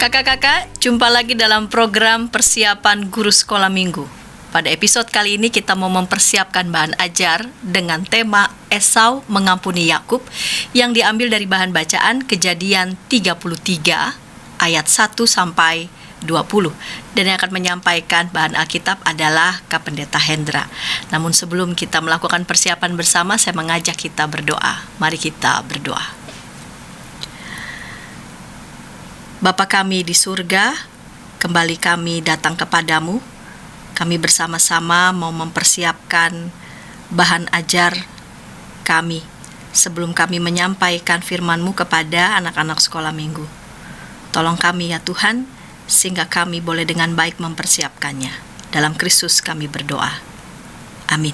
Kakak-kakak, jumpa lagi dalam program persiapan guru sekolah minggu. Pada episode kali ini kita mau mempersiapkan bahan ajar dengan tema Esau mengampuni Yakub yang diambil dari bahan bacaan Kejadian 33 ayat 1 sampai 20. Dan yang akan menyampaikan bahan Alkitab adalah Kak Pendeta Hendra. Namun sebelum kita melakukan persiapan bersama, saya mengajak kita berdoa. Mari kita berdoa. Bapa kami di surga, kembali kami datang kepadamu. Kami bersama-sama mau mempersiapkan bahan ajar kami sebelum kami menyampaikan firman-Mu kepada anak-anak sekolah minggu. Tolong kami ya Tuhan, sehingga kami boleh dengan baik mempersiapkannya. Dalam Kristus kami berdoa. Amin.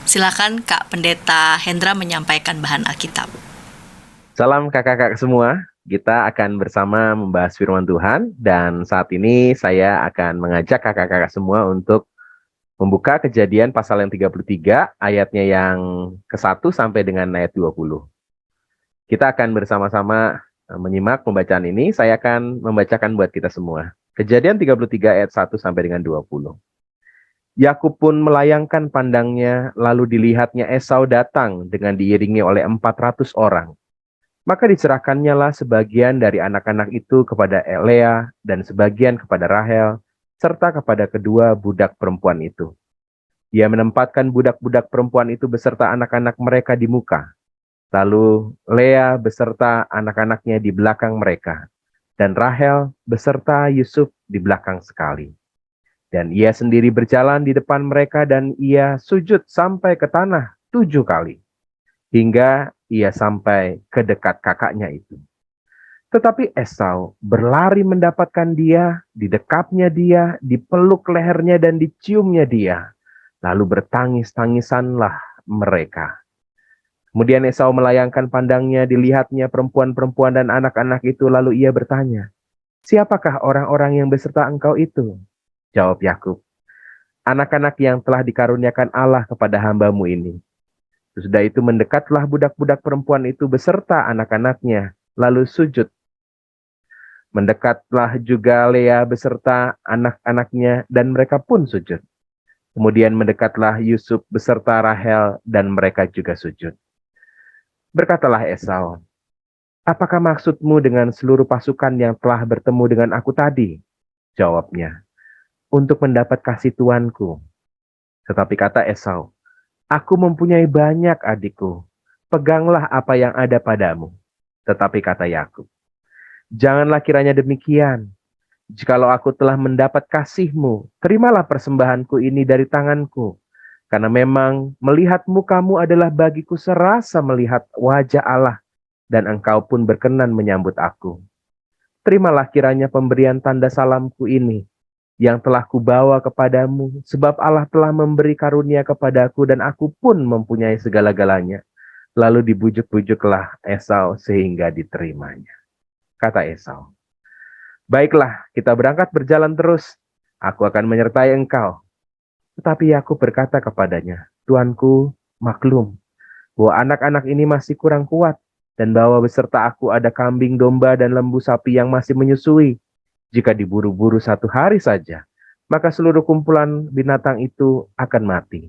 Silakan Kak Pendeta Hendra menyampaikan bahan Alkitab. Salam kakak-kakak semua. Kita akan bersama membahas firman Tuhan, dan saat ini saya akan mengajak kakak-kakak semua untuk membuka Kejadian pasal yang 33, ayatnya yang ke-1 sampai dengan ayat 20. Kita akan bersama-sama menyimak pembacaan ini. Saya akan membacakan buat kita semua. Kejadian 33 ayat 1 sampai dengan 20. Yakub pun melayangkan pandangnya, lalu dilihatnya Esau datang dengan diiringi oleh 400 orang. Maka diserahkannya lah sebagian dari anak-anak itu kepada Lea dan sebagian kepada Rahel, serta kepada kedua budak perempuan itu. Ia menempatkan budak-budak perempuan itu beserta anak-anak mereka di muka. Lalu Lea beserta anak-anaknya di belakang mereka, dan Rahel beserta Yusuf di belakang sekali. Dan ia sendiri berjalan di depan mereka, dan ia sujud sampai ke tanah 7 kali. Hingga ia sampai ke dekat kakaknya itu. Tetapi Esau berlari mendapatkan dia, didekapnya dia, dipeluk lehernya dan diciumnya dia. Lalu bertangis-tangisanlah mereka. Kemudian Esau melayangkan pandangnya, dilihatnya perempuan-perempuan dan anak-anak itu, lalu ia bertanya, "Siapakah orang-orang yang beserta engkau itu?" Jawab Yakub, "Anak-anak yang telah dikaruniakan Allah kepada hamba-Mu ini." Sesudah itu mendekatlah budak-budak perempuan itu beserta anak-anaknya, lalu sujud. Mendekatlah juga Lea beserta anak-anaknya, dan mereka pun sujud. Kemudian mendekatlah Yusuf beserta Rahel, dan mereka juga sujud. Berkatalah Esau, "Apakah maksudmu dengan seluruh pasukan yang telah bertemu dengan aku tadi?" Jawabnya, "Untuk mendapat kasih tuanku." Tetapi kata Esau, "Aku mempunyai banyak adikku, peganglah apa yang ada padamu." Tetapi kata Yakub, "Janganlah kiranya demikian. Jikalau aku telah mendapat kasih-Mu, terimalah persembahanku ini dari tanganku. Karena memang melihat mukamu adalah bagiku serasa melihat wajah Allah, dan engkau pun berkenan menyambut aku. Terimalah kiranya pemberian tanda salamku ini, yang telah kubawa kepadamu, sebab Allah telah memberi karunia kepadaku dan aku pun mempunyai segala-galanya." Lalu dibujuk-bujuklah Esau sehingga diterimanya. Kata Esau, "Baiklah, kita berangkat berjalan terus. Aku akan menyertai engkau." Tetapi Yakub berkata kepadanya, "Tuanku, maklum bahwa anak-anak ini masih kurang kuat, dan bahwa beserta aku ada kambing domba dan lembu sapi yang masih menyusui. Jika diburu-buru 1 hari saja, maka seluruh kumpulan binatang itu akan mati.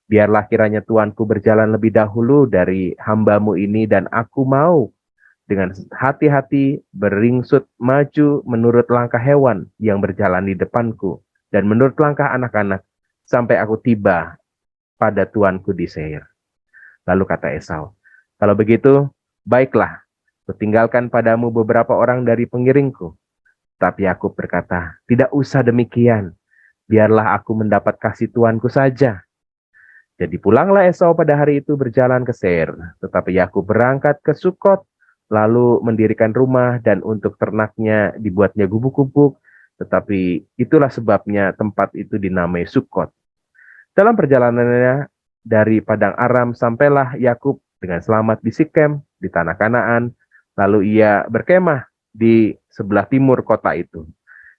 Biarlah kiranya tuanku berjalan lebih dahulu dari hamba-Mu ini, dan aku mau dengan hati-hati beringsut maju menurut langkah hewan yang berjalan di depanku, dan menurut langkah anak-anak, sampai aku tiba pada tuanku di Seir." Lalu kata Esau, "Kalau begitu, baiklah, kutinggalkan padamu beberapa orang dari pengiringku." Tapi Yakub berkata, "Tidak usah demikian. Biarlah aku mendapat kasih tuanku saja." Jadi pulanglah Esau pada hari itu berjalan ke Seir. Tetapi Yakub berangkat ke Sukot, lalu mendirikan rumah, dan untuk ternaknya dibuatnya gubuk-gubuk. Tetapi itulah sebabnya tempat itu dinamai Sukot. Dalam perjalanannya dari Padang Aram, sampailah Yakub dengan selamat di Sikem, di tanah Kanaan. Lalu ia berkemah di sebelah timur kota itu.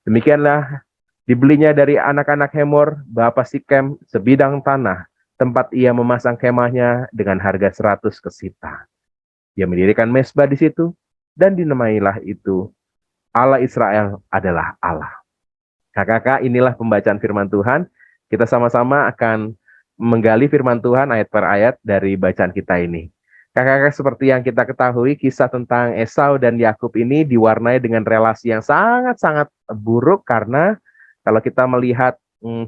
Demikianlah dibelinya dari anak-anak Hemor, bapa Sikem, sebidang tanah, tempat ia memasang kemahnya dengan harga 100 kesita. Ia mendirikan mesbah di situ, dan dinamailah itu Allah Israel adalah Allah. Kakak-kakak, inilah pembacaan firman Tuhan. Kita sama-sama akan menggali firman Tuhan ayat per ayat dari bacaan kita ini. Kakak-kakak, seperti yang kita ketahui, kisah tentang Esau dan Yakub ini diwarnai dengan relasi yang sangat-sangat buruk, karena kalau kita melihat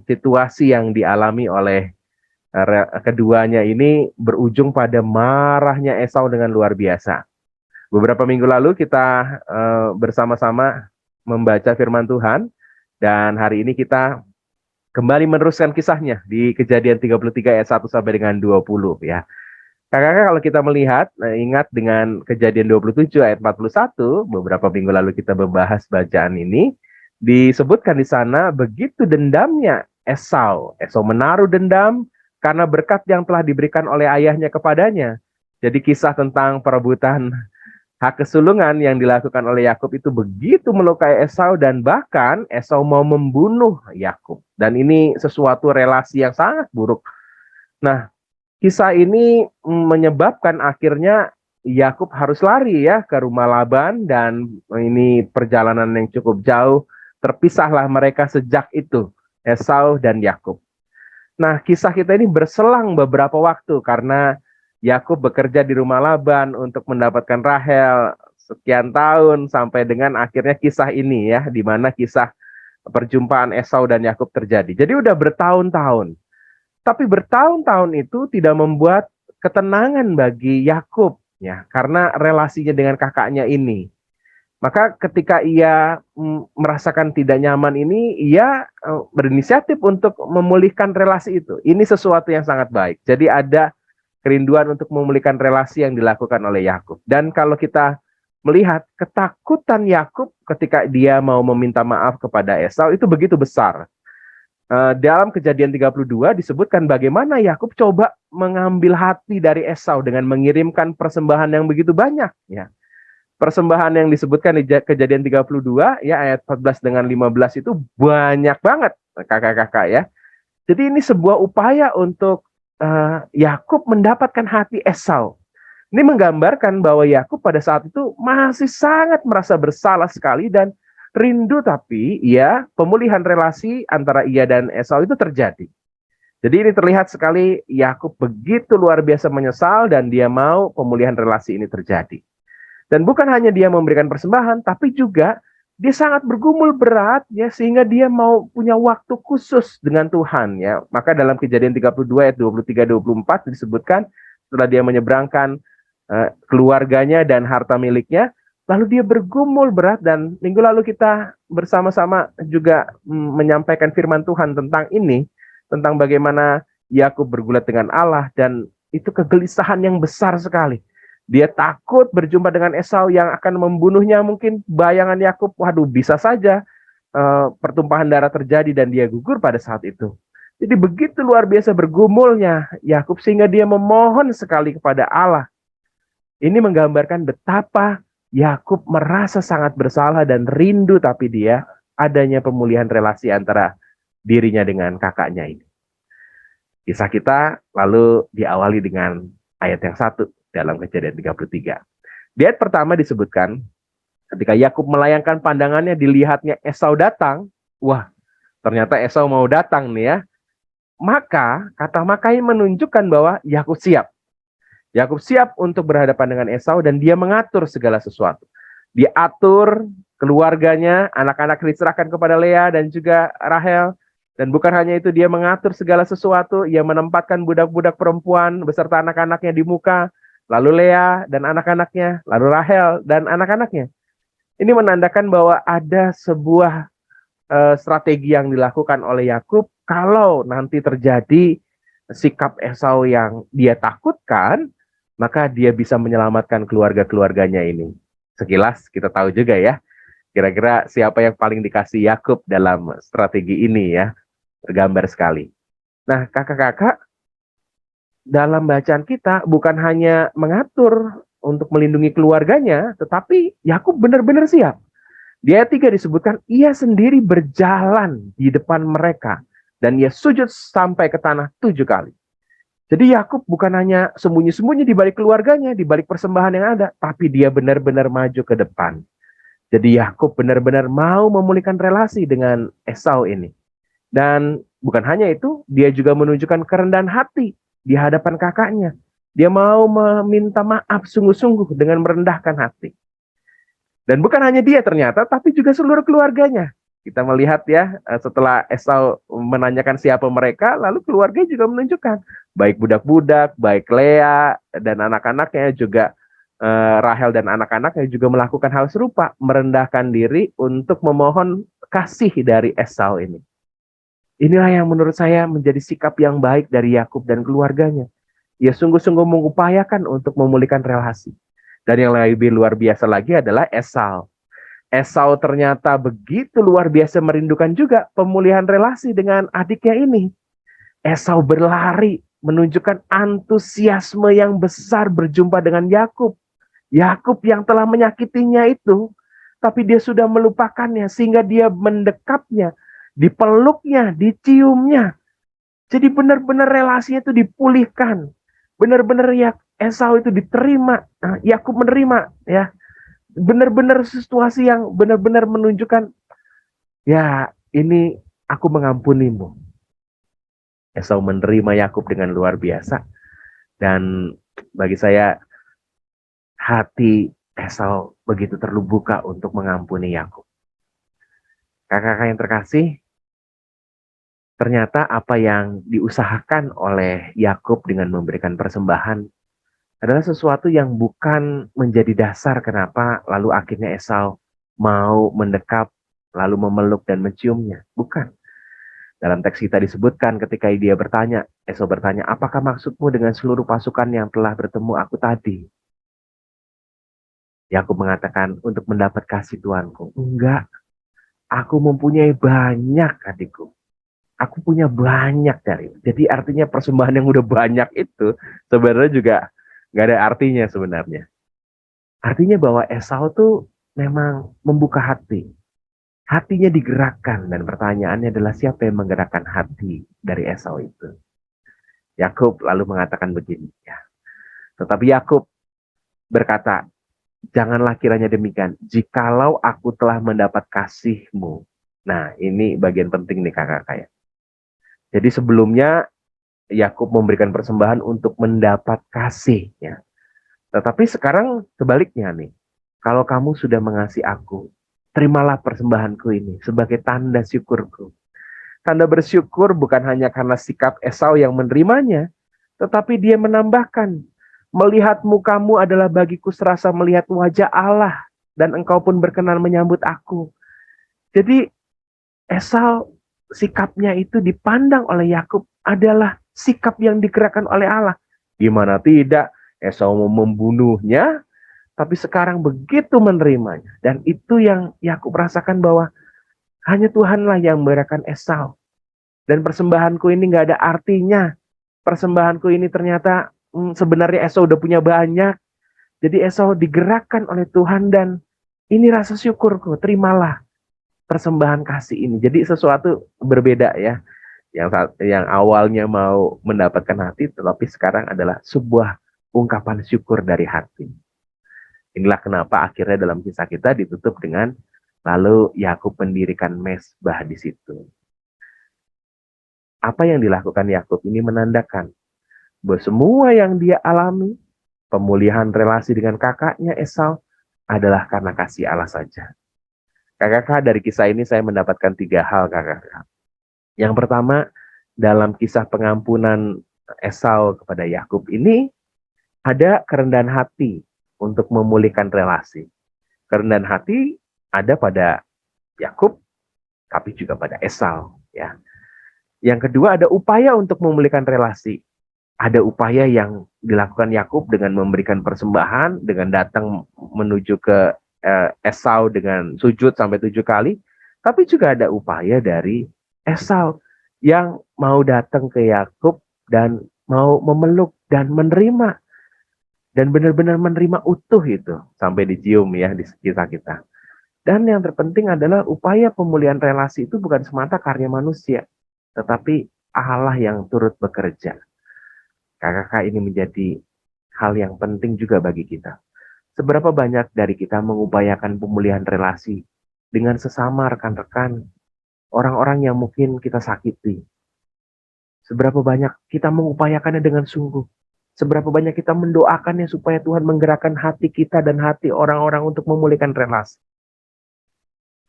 situasi yang dialami oleh keduanya ini berujung pada marahnya Esau dengan luar biasa. Beberapa minggu lalu kita bersama-sama membaca firman Tuhan, dan hari ini kita kembali meneruskan kisahnya di Kejadian 33 ayat 1 sampai dengan 20 ya. Kakak-kakak, kalau kita melihat, ingat dengan Kejadian 27 ayat 41, beberapa minggu lalu kita membahas bacaan ini, disebutkan di sana begitu dendamnya Esau. Esau menaruh dendam karena berkat yang telah diberikan oleh ayahnya kepadanya. Jadi kisah tentang perebutan hak kesulungan yang dilakukan oleh Yakub itu begitu melukai Esau, dan bahkan Esau mau membunuh Yakub. Dan ini sesuatu relasi yang sangat buruk. Nah, kisah ini menyebabkan akhirnya Yakub harus lari ya ke rumah Laban, dan ini perjalanan yang cukup jauh. Terpisahlah mereka sejak itu, Esau dan Yakub. Nah, kisah kita ini berselang beberapa waktu karena Yakub bekerja di rumah Laban untuk mendapatkan Rahel sekian tahun, sampai dengan akhirnya kisah ini ya, di mana kisah perjumpaan Esau dan Yakub terjadi. Jadi udah bertahun-tahun. Tapi bertahun-tahun itu tidak membuat ketenangan bagi Yakub ya, karena relasinya dengan kakaknya ini. Maka ketika ia merasakan tidak nyaman ini, ia berinisiatif untuk memulihkan relasi itu. Ini sesuatu yang sangat baik. Jadi ada kerinduan untuk memulihkan relasi yang dilakukan oleh Yakub. Dan kalau kita melihat ketakutan Yakub ketika dia mau meminta maaf kepada Esau itu begitu besar. Dalam Kejadian 32 disebutkan bagaimana Yakub coba mengambil hati dari Esau dengan mengirimkan persembahan yang begitu banyak ya. Persembahan yang disebutkan di Kejadian 32 ya ayat 14 dengan 15 itu banyak banget kakak-kakak ya. Jadi ini sebuah upaya untuk Yakub mendapatkan hati Esau. Ini menggambarkan bahwa Yakub pada saat itu masih sangat merasa bersalah sekali dan rindu, tapi ya pemulihan relasi antara ia dan Esau itu terjadi. Jadi ini terlihat sekali Yakub begitu luar biasa menyesal dan dia mau pemulihan relasi ini terjadi. Dan bukan hanya dia memberikan persembahan, tapi juga dia sangat bergumul berat ya, sehingga dia mau punya waktu khusus dengan Tuhan ya. Maka dalam Kejadian 32 ayat 23-24 disebutkan setelah dia menyeberangkan keluarganya dan harta miliknya, lalu dia bergumul berat. Dan minggu lalu kita bersama-sama juga menyampaikan firman Tuhan tentang ini, tentang bagaimana Yakub bergulat dengan Allah, dan itu kegelisahan yang besar sekali. Dia takut berjumpa dengan Esau yang akan membunuhnya. Mungkin bayangan Yakub, waduh bisa saja pertumpahan darah terjadi dan dia gugur pada saat itu. Jadi begitu luar biasa bergumulnya Yakub sehingga dia memohon sekali kepada Allah. Ini menggambarkan betapa Yakub merasa sangat bersalah dan rindu, tapi dia adanya pemulihan relasi antara dirinya dengan kakaknya ini. Kisah kita lalu diawali dengan ayat yang 1 dalam Kejadian 33. Di ayat pertama disebutkan, ketika Yakub melayangkan pandangannya, dilihatnya Esau datang. Wah, ternyata Esau mau datang nih ya. Maka, kata maka ini menunjukkan bahwa Yakub siap. Yakub siap untuk berhadapan dengan Esau dan dia mengatur segala sesuatu. Dia atur keluarganya, anak-anak diserahkan kepada Lea dan juga Rahel. Dan bukan hanya itu, dia mengatur segala sesuatu. Ia menempatkan budak-budak perempuan beserta anak-anaknya di muka. Lalu Lea dan anak-anaknya, lalu Rahel dan anak-anaknya. Ini menandakan bahwa ada sebuah strategi yang dilakukan oleh Yakub. Kalau nanti terjadi sikap Esau yang dia takutkan, maka dia bisa menyelamatkan keluarga-keluarganya ini. Sekilas kita tahu juga ya, kira-kira siapa yang paling dikasih Yakub dalam strategi ini ya. Tergambar sekali. Nah, kakak-kakak, dalam bacaan kita bukan hanya mengatur untuk melindungi keluarganya, tetapi Yakub benar-benar siap. Di ayat 3 disebutkan, ia sendiri berjalan di depan mereka, dan ia sujud sampai ke tanah 7 kali. Jadi Yakub bukan hanya sembunyi-sembunyi di balik keluarganya, di balik persembahan yang ada, tapi dia benar-benar maju ke depan. Jadi Yakub benar-benar mau memulihkan relasi dengan Esau ini. Dan bukan hanya itu, dia juga menunjukkan kerendahan hati di hadapan kakaknya. Dia mau meminta maaf sungguh-sungguh dengan merendahkan hati. Dan bukan hanya dia ternyata, tapi juga seluruh keluarganya. Kita melihat ya, setelah Esau menanyakan siapa mereka, lalu keluarga juga menunjukkan. Baik budak-budak, baik Lea, dan anak-anaknya juga, Rahel dan anak-anaknya juga melakukan hal serupa. Merendahkan diri untuk memohon kasih dari Esau ini. Inilah yang menurut saya menjadi sikap yang baik dari Yakub dan keluarganya. Ia sungguh-sungguh mengupayakan untuk memulihkan relasi. Dan yang lebih luar biasa lagi adalah Esau. Esau ternyata begitu luar biasa merindukan juga pemulihan relasi dengan adiknya ini. Esau berlari menunjukkan antusiasme yang besar berjumpa dengan Yakub. Yakub yang telah menyakitinya itu, tapi dia sudah melupakannya sehingga dia mendekapnya, dipeluknya, diciumnya. Jadi benar-benar relasinya itu dipulihkan. Benar-benar ya Esau itu diterima, Yakub menerima ya. Benar-benar situasi yang benar-benar menunjukkan, ya ini aku mengampunimu. Esau menerima Yakub dengan luar biasa. Dan bagi saya, hati Esau begitu terbuka untuk mengampuni Yakub. Kakak-kakak yang terkasih, ternyata apa yang diusahakan oleh Yakub dengan memberikan persembahan adalah sesuatu yang bukan menjadi dasar kenapa lalu akhirnya Esau mau mendekap, lalu memeluk dan menciumnya. Bukan. Dalam teks kita disebutkan ketika dia bertanya, Esau bertanya, apakah maksudmu dengan seluruh pasukan yang telah bertemu aku tadi? Yakub mengatakan, untuk mendapat kasih Tuanku. Enggak, aku mempunyai banyak adikku. Aku punya banyak dari itu. Jadi artinya persembahan yang udah banyak itu sebenarnya juga nggak ada artinya sebenarnya. Artinya bahwa Esau tuh memang membuka hati. Hatinya digerakkan dan pertanyaannya adalah siapa yang menggerakkan hati dari Esau itu. Yakub lalu mengatakan begini. Ya. Tetapi Yakub berkata, janganlah kiranya demikian. Jikalau aku telah mendapat kasihmu. Nah ini bagian penting nih kakak-kakak. Jadi sebelumnya Yakub memberikan persembahan untuk mendapat kasih. Ya. Tetapi sekarang sebaliknya nih. Kalau kamu sudah mengasihi aku, terimalah persembahanku ini sebagai tanda syukurku. Tanda bersyukur bukan hanya karena sikap Esau yang menerimanya, tetapi dia menambahkan, melihat mukamu adalah bagiku serasa melihat wajah Allah, dan engkau pun berkenan menyambut aku. Jadi Esau sikapnya itu dipandang oleh Yakub adalah sikap yang digerakkan oleh Allah. Gimana tidak, Esau mau membunuhnya, tapi sekarang begitu menerimanya. Dan itu yang Yakub rasakan bahwa hanya Tuhanlah yang memberikan Esau. Dan persembahanku ini gak ada artinya. Persembahanku ini ternyata sebenarnya Esau udah punya banyak. Jadi Esau digerakkan oleh Tuhan dan ini rasa syukurku, terimalah persembahan kasih ini. Jadi sesuatu berbeda ya. Yang awalnya mau mendapatkan hati, tetapi sekarang adalah sebuah ungkapan syukur dari hati. Inilah kenapa akhirnya dalam kisah kita ditutup dengan lalu Yakub mendirikan mezbah di situ. Apa yang dilakukan Yakub ini menandakan bahwa semua yang dia alami, pemulihan relasi dengan kakaknya Esau, adalah karena kasih Allah saja. Kakak-kakak, dari kisah ini saya mendapatkan 3 hal kakak-kakak. Yang pertama, dalam kisah pengampunan Esau kepada Yakub ini, ada kerendahan hati untuk memulihkan relasi. Kerendahan hati ada pada Yakub, tapi juga pada Esau. Ya. Yang kedua, ada upaya untuk memulihkan relasi. Ada upaya yang dilakukan Yakub dengan memberikan persembahan, dengan datang menuju ke Esau dengan sujud sampai 7 kali. Tapi juga ada upaya dari Esau yang mau datang ke Yakub dan mau memeluk dan menerima. Dan benar-benar menerima utuh itu. Sampai dicium ya di kisah kita. Dan yang terpenting adalah upaya pemulihan relasi itu bukan semata karya manusia. Tetapi Allah yang turut bekerja. Kakak-kakak, ini menjadi hal yang penting juga bagi kita. Seberapa banyak dari kita mengupayakan pemulihan relasi dengan sesama rekan-rekan, orang-orang yang mungkin kita sakiti? Seberapa banyak kita mengupayakannya dengan sungguh? Seberapa banyak kita mendoakannya supaya Tuhan menggerakkan hati kita dan hati orang-orang untuk memulihkan relasi?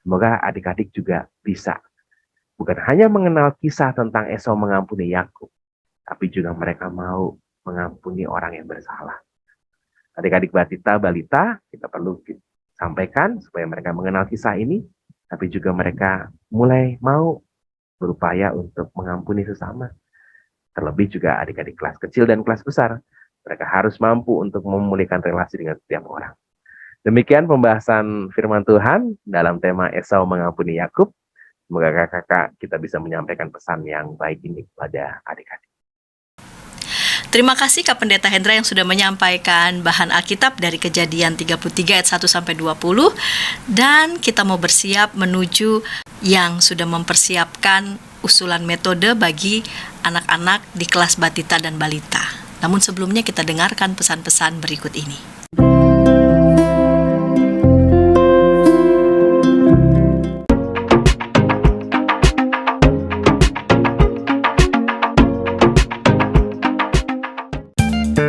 Semoga adik-adik juga bisa bukan hanya mengenal kisah tentang Esau mengampuni Yakub, tapi juga mereka mau mengampuni orang yang bersalah. Adik-adik batita, balita, kita perlu sampaikan supaya mereka mengenal kisah ini, tapi juga mereka mulai mau berupaya untuk mengampuni sesama. Terlebih juga adik-adik kelas kecil dan kelas besar, mereka harus mampu untuk memulihkan relasi dengan setiap orang. Demikian pembahasan firman Tuhan dalam tema Esau mengampuni Yakub. Semoga kakak-kakak kita bisa menyampaikan pesan yang baik ini kepada adik-adik. Terima kasih Kak Pendeta Hendra yang sudah menyampaikan bahan Alkitab dari Kejadian 33 ayat 1 sampai 20, dan kita mau bersiap menuju yang sudah mempersiapkan usulan metode bagi anak-anak di kelas batita dan balita. Namun sebelumnya kita dengarkan pesan-pesan berikut ini.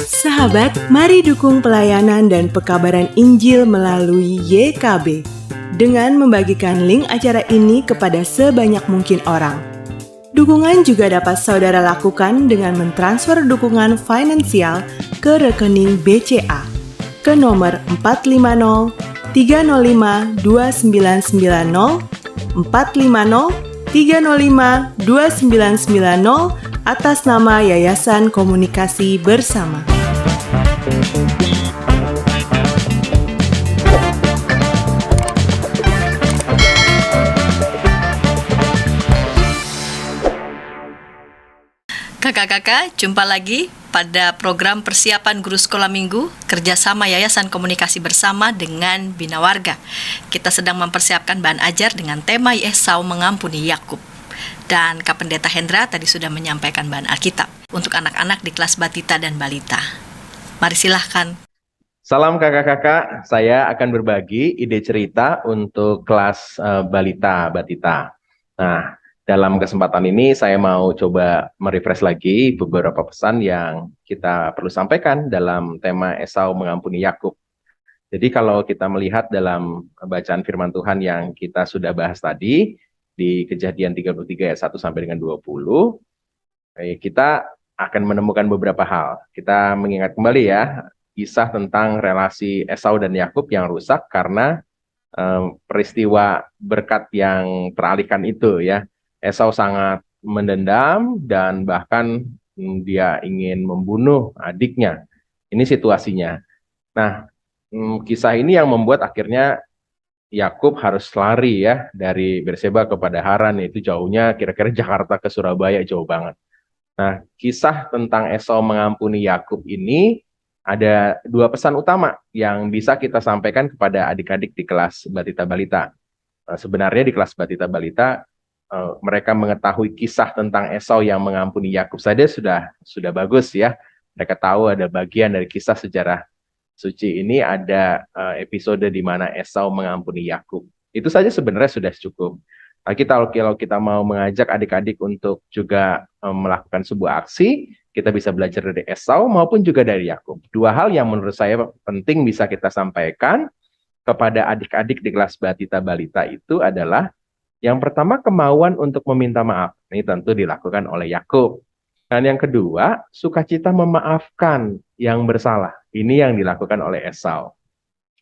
Sahabat, mari dukung pelayanan dan pekabaran Injil melalui YKB dengan membagikan link acara ini kepada sebanyak mungkin orang. Dukungan juga dapat saudara lakukan dengan mentransfer dukungan finansial ke rekening BCA ke nomor 450 305 2990 450 305 2990 atas nama Yayasan Komunikasi Bersama. Kakak-kakak, jumpa lagi pada program persiapan guru sekolah minggu kerjasama Yayasan Komunikasi Bersama dengan Bina Warga. Kita sedang mempersiapkan bahan ajar dengan tema Esau mengampuni Yakub. Dan Kak Pendeta Hendra tadi sudah menyampaikan bahan Alkitab untuk anak-anak di kelas batita dan balita. Mari silahkan. Salam kakak-kakak, saya akan berbagi ide cerita untuk kelas balita, batita. Nah, dalam kesempatan ini saya mau coba merefresh lagi beberapa pesan yang kita perlu sampaikan dalam tema Esau mengampuni Yakub. Jadi kalau kita melihat dalam bacaan firman Tuhan yang kita sudah bahas tadi, di Kejadian 33 ayat 1 sampai dengan 20, kita akan menemukan beberapa hal. Kita mengingat kembali ya, kisah tentang relasi Esau dan Yakub yang rusak karena peristiwa berkat yang teralihkan itu ya. Esau sangat mendendam dan bahkan dia ingin membunuh adiknya. Ini situasinya. Nah, kisah ini yang membuat akhirnya Yakub harus lari ya dari Berseba kepada Haran, yaitu jauhnya kira-kira Jakarta ke Surabaya, jauh banget. Nah, kisah tentang Esau mengampuni Yakub ini ada dua pesan utama yang bisa kita sampaikan kepada adik-adik di kelas batita balita. Sebenarnya di kelas batita balita mereka mengetahui kisah tentang Esau yang mengampuni Yakub saja sudah bagus ya. Mereka tahu ada bagian dari kisah sejarah suci ini, ada episode di mana Esau mengampuni Yakub. Itu saja sebenarnya sudah cukup. Nah, kalau kita mau mengajak adik-adik untuk juga melakukan sebuah aksi, kita bisa belajar dari Esau maupun juga dari Yakub. Dua hal yang menurut saya penting bisa kita sampaikan kepada adik-adik di kelas batita balita itu adalah yang pertama, kemauan untuk meminta maaf. Ini tentu dilakukan oleh Yakub. Dan yang kedua, sukacita memaafkan yang bersalah. Ini yang dilakukan oleh Esau.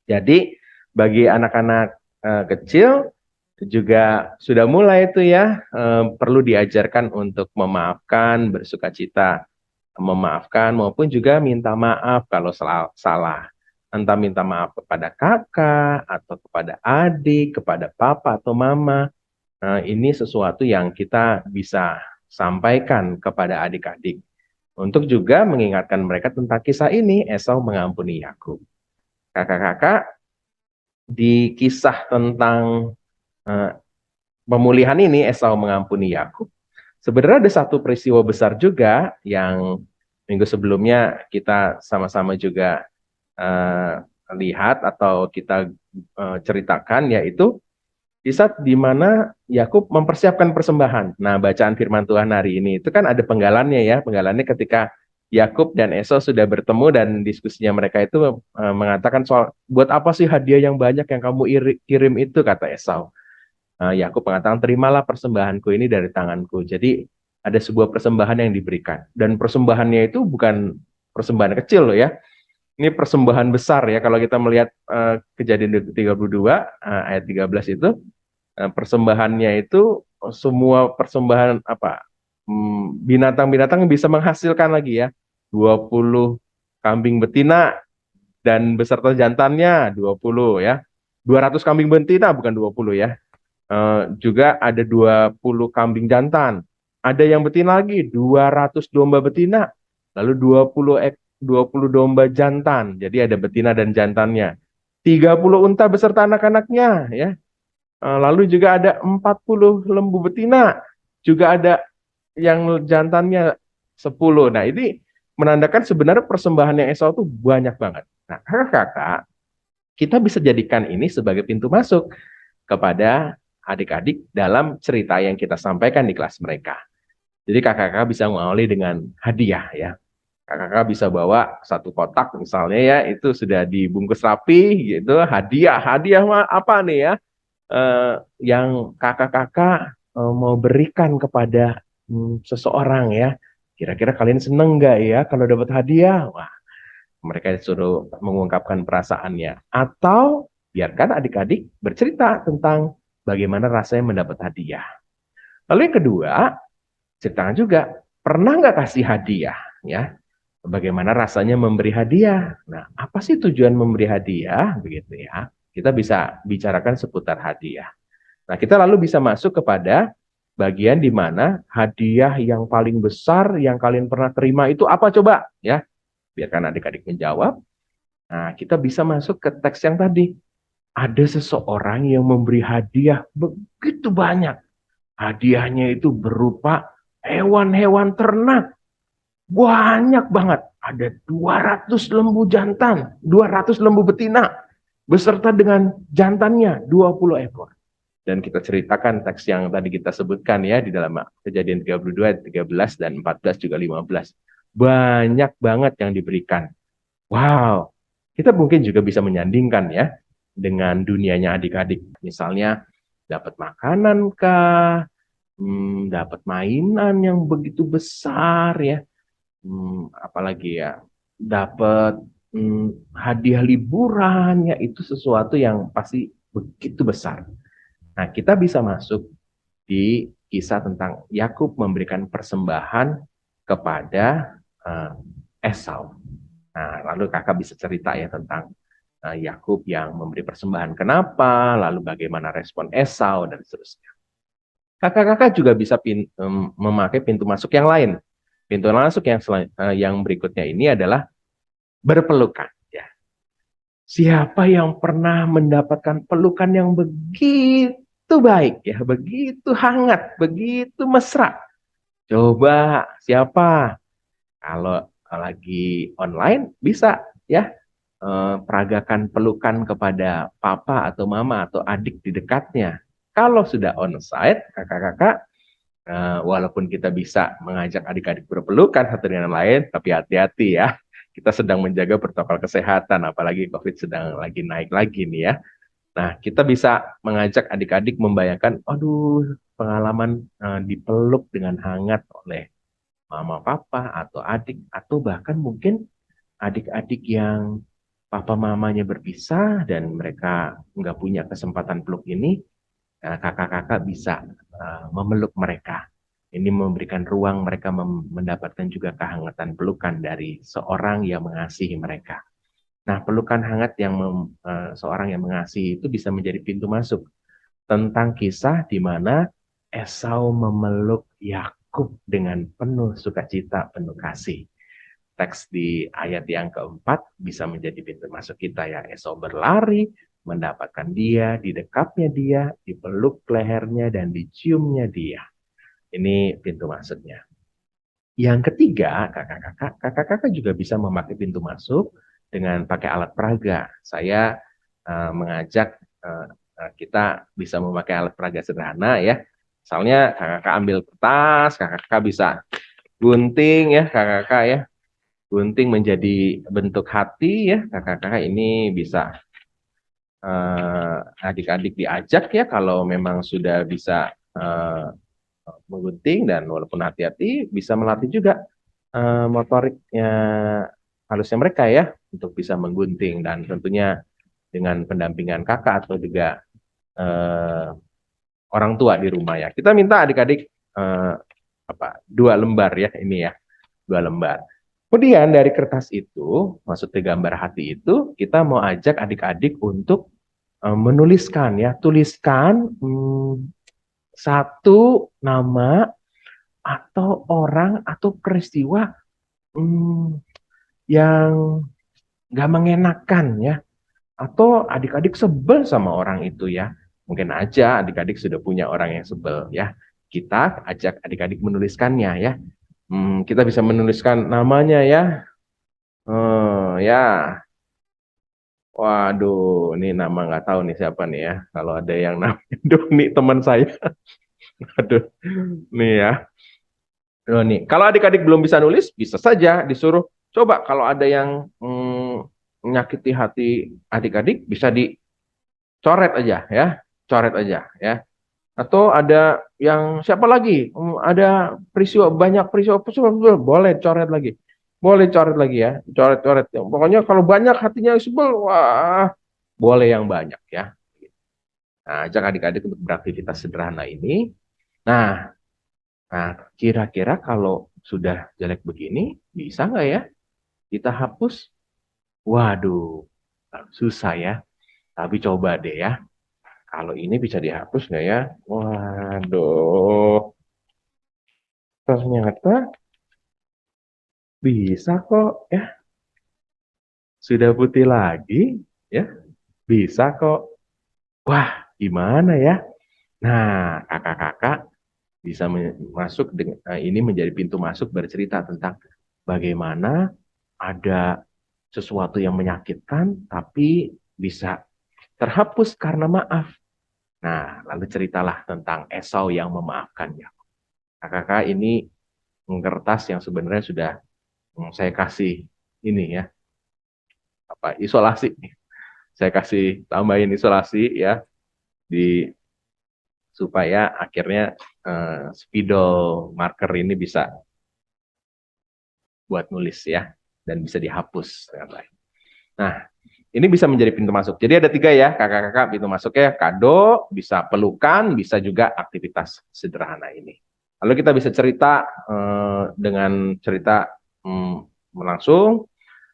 Jadi, bagi anak-anak kecil juga sudah mulai itu ya, perlu diajarkan untuk memaafkan, bersukacita memaafkan, maupun juga minta maaf kalau salah. Entah minta maaf kepada kakak, atau kepada adik, kepada papa atau mama. Nah, ini sesuatu yang kita bisa sampaikan kepada adik-adik untuk juga mengingatkan mereka tentang kisah ini, Esau mengampuni Yakub. Kakak-kakak, di kisah tentang pemulihan ini, Esau mengampuni Yakub, sebenarnya ada satu peristiwa besar juga yang minggu sebelumnya kita sama-sama juga lihat atau kita ceritakan, yaitu di saat di mana Yakub mempersiapkan persembahan. Nah, bacaan firman Tuhan hari ini itu kan ada penggalannya ya. Penggalannya ketika Yakub dan Esau sudah bertemu dan diskusinya mereka itu mengatakan soal buat apa sih hadiah yang banyak yang kamu kirim itu, kata Esau. Yakub mengatakan terimalah persembahanku ini dari tanganku. Jadi ada sebuah persembahan yang diberikan dan persembahannya itu bukan persembahan kecil loh ya. Ini persembahan besar ya. Kalau kita melihat Kejadian 32 ayat 13 itu, persembahannya itu semua persembahan binatang-binatang bisa menghasilkan lagi ya. 20 kambing betina dan beserta jantannya 20 ya. 200 kambing betina bukan 20 ya. Juga ada 20 kambing jantan. Ada yang betina lagi 200 domba betina. Lalu 20 domba jantan. Jadi ada betina dan jantannya. 30 unta beserta anak-anaknya ya. Lalu juga ada 40 lembu betina. Juga ada yang jantannya 10. Nah, ini menandakan sebenarnya persembahan yang Esau itu banyak banget. Nah, kakak-kakak, kita bisa jadikan ini sebagai pintu masuk kepada adik-adik dalam cerita yang kita sampaikan di kelas mereka. Jadi kakak-kakak bisa mengawali dengan hadiah ya. Kakak-kakak bisa bawa satu kotak misalnya ya, itu sudah dibungkus rapi gitu, hadiah apa nih ya, yang kakak-kakak mau berikan kepada seseorang ya. Kira-kira kalian seneng nggak ya kalau dapat hadiah? Wah, mereka disuruh mengungkapkan perasaannya. Atau biarkan adik-adik bercerita tentang bagaimana rasanya mendapat hadiah. Lalu yang kedua, ceritakan juga, pernah nggak kasih hadiah? Ya, bagaimana rasanya memberi hadiah? Nah, apa sih tujuan memberi hadiah? Begitu ya. Kita bisa bicarakan seputar hadiah. Nah, kita lalu bisa masuk kepada bagian di mana hadiah yang paling besar yang kalian pernah terima itu apa coba? Ya, biarkan adik-adik menjawab. Nah, kita bisa masuk ke teks yang tadi. Ada seseorang yang memberi hadiah begitu banyak. Hadiahnya itu berupa hewan-hewan ternak. Banyak banget. Ada 200 lembu jantan, 200 lembu betina, beserta dengan jantannya 20 ekor. Dan kita ceritakan teks yang tadi kita sebutkan ya, di dalam Kejadian 32, 13, dan 14 juga 15. Banyak banget yang diberikan. Wow, kita mungkin juga bisa menyandingkan ya, dengan dunianya adik-adik. Misalnya dapat makanan kah, dapat mainan yang begitu besar ya, apalagi ya, dapat hadiah liburan ya, itu sesuatu yang pasti begitu besar. Nah, kita bisa masuk di kisah tentang Yakub memberikan persembahan kepada Esau. Nah, lalu kakak bisa cerita ya tentang Yakub yang memberi persembahan kenapa, lalu bagaimana respon Esau, dan seterusnya. Kakak-kakak juga bisa memakai pintu masuk yang lain. Pintu masuk yang berikutnya ini adalah berpelukan. Ya. Siapa yang pernah mendapatkan pelukan yang begitu baik, ya, begitu hangat, begitu mesra? Coba siapa? Kalau lagi online bisa ya, peragakan pelukan kepada papa atau mama atau adik di dekatnya. Kalau sudah onsite, kakak-kakak, walaupun kita bisa mengajak adik-adik berpelukan satu dengan lain, tapi hati-hati ya. Kita sedang menjaga protokol kesehatan, apalagi COVID sedang lagi naik lagi nih ya. Nah, kita bisa mengajak adik-adik membayangkan, aduh, pengalaman dipeluk dengan hangat oleh mama papa atau adik, atau bahkan mungkin adik-adik yang papa mamanya berpisah dan mereka nggak punya kesempatan peluk ini, kakak-kakak bisa memeluk mereka. Ini memberikan ruang mereka mendapatkan juga kehangatan pelukan dari seorang yang mengasihi mereka. Nah, pelukan hangat yang seorang yang mengasihi itu bisa menjadi pintu masuk tentang kisah di mana Esau memeluk Yakub dengan penuh sukacita, penuh kasih. Teks di ayat yang keempat bisa menjadi pintu masuk kita ya. Esau berlari, mendapatkan dia, di dekapnya dia, dipeluk lehernya, dan diciumnya dia. Ini pintu masuknya. Yang ketiga, kakak-kakak juga bisa memakai pintu masuk dengan pakai alat peraga. Saya mengajak kita bisa memakai alat peraga sederhana ya. Misalnya kakak-kakak ambil kertas, kakak-kakak bisa gunting ya, kakak-kakak ya. Gunting menjadi bentuk hati ya, kakak-kakak ini bisa adik-adik diajak ya kalau memang sudah bisa menggunting, dan walaupun hati-hati bisa melatih juga motoriknya halusnya mereka ya untuk bisa menggunting, dan tentunya dengan pendampingan kakak atau juga eh, orang tua di rumah ya. Kita minta adik-adik 2 lembar ya ini ya, 2 lembar. Kemudian dari kertas itu, maksudnya gambar hati itu, kita mau ajak adik-adik untuk menuliskan ya, tuliskan satu nama atau orang atau peristiwa yang nggak mengenakan ya, atau adik-adik sebel sama orang itu ya. Mungkin aja adik-adik sudah punya orang yang sebel ya. Kita ajak adik-adik menuliskannya ya. Kita bisa menuliskan namanya ya. Ya, waduh, ini nama nggak tahu nih siapa nih ya. Kalau ada yang namanya Doni teman saya. Aduh, nih ya. Nih, kalau adik-adik belum bisa nulis, bisa saja disuruh coba. Kalau ada yang menyakiti hati adik-adik, bisa dicoret aja ya, coret aja ya. Atau ada yang siapa lagi? Ada peristiwa, banyak peristiwa, boleh coret lagi. Boleh coret lagi ya, coret-coret. Pokoknya kalau banyak hatinya sebel, wah, boleh yang banyak ya. Nah, ajak adik-adik untuk beraktivitas sederhana ini. Nah, kira-kira kalau sudah jelek begini, bisa nggak ya kita hapus? Waduh, susah ya. Tapi coba deh ya. Kalau ini bisa dihapus nggak ya? Waduh, ternyata bisa kok ya. Sudah putih lagi ya, bisa kok. Wah, gimana ya? Nah, kakak-kakak bisa masuk dengan ini menjadi pintu masuk bercerita tentang bagaimana ada sesuatu yang menyakitkan tapi bisa terhapus karena maaf. Nah, lalu ceritalah tentang Esau yang memaafkan Yakub. Kakak-kakak, ini kertas yang sebenarnya sudah saya kasih ini ya, isolasi. Saya kasih tambahin isolasi ya di supaya akhirnya spidol marker ini bisa buat nulis ya, dan bisa dihapus. Nah, ini bisa menjadi pintu masuk. Jadi ada 3 ya, kakak-kakak, pintu masuknya kado, bisa pelukan, bisa juga aktivitas sederhana ini. Lalu kita bisa cerita dengan cerita langsung,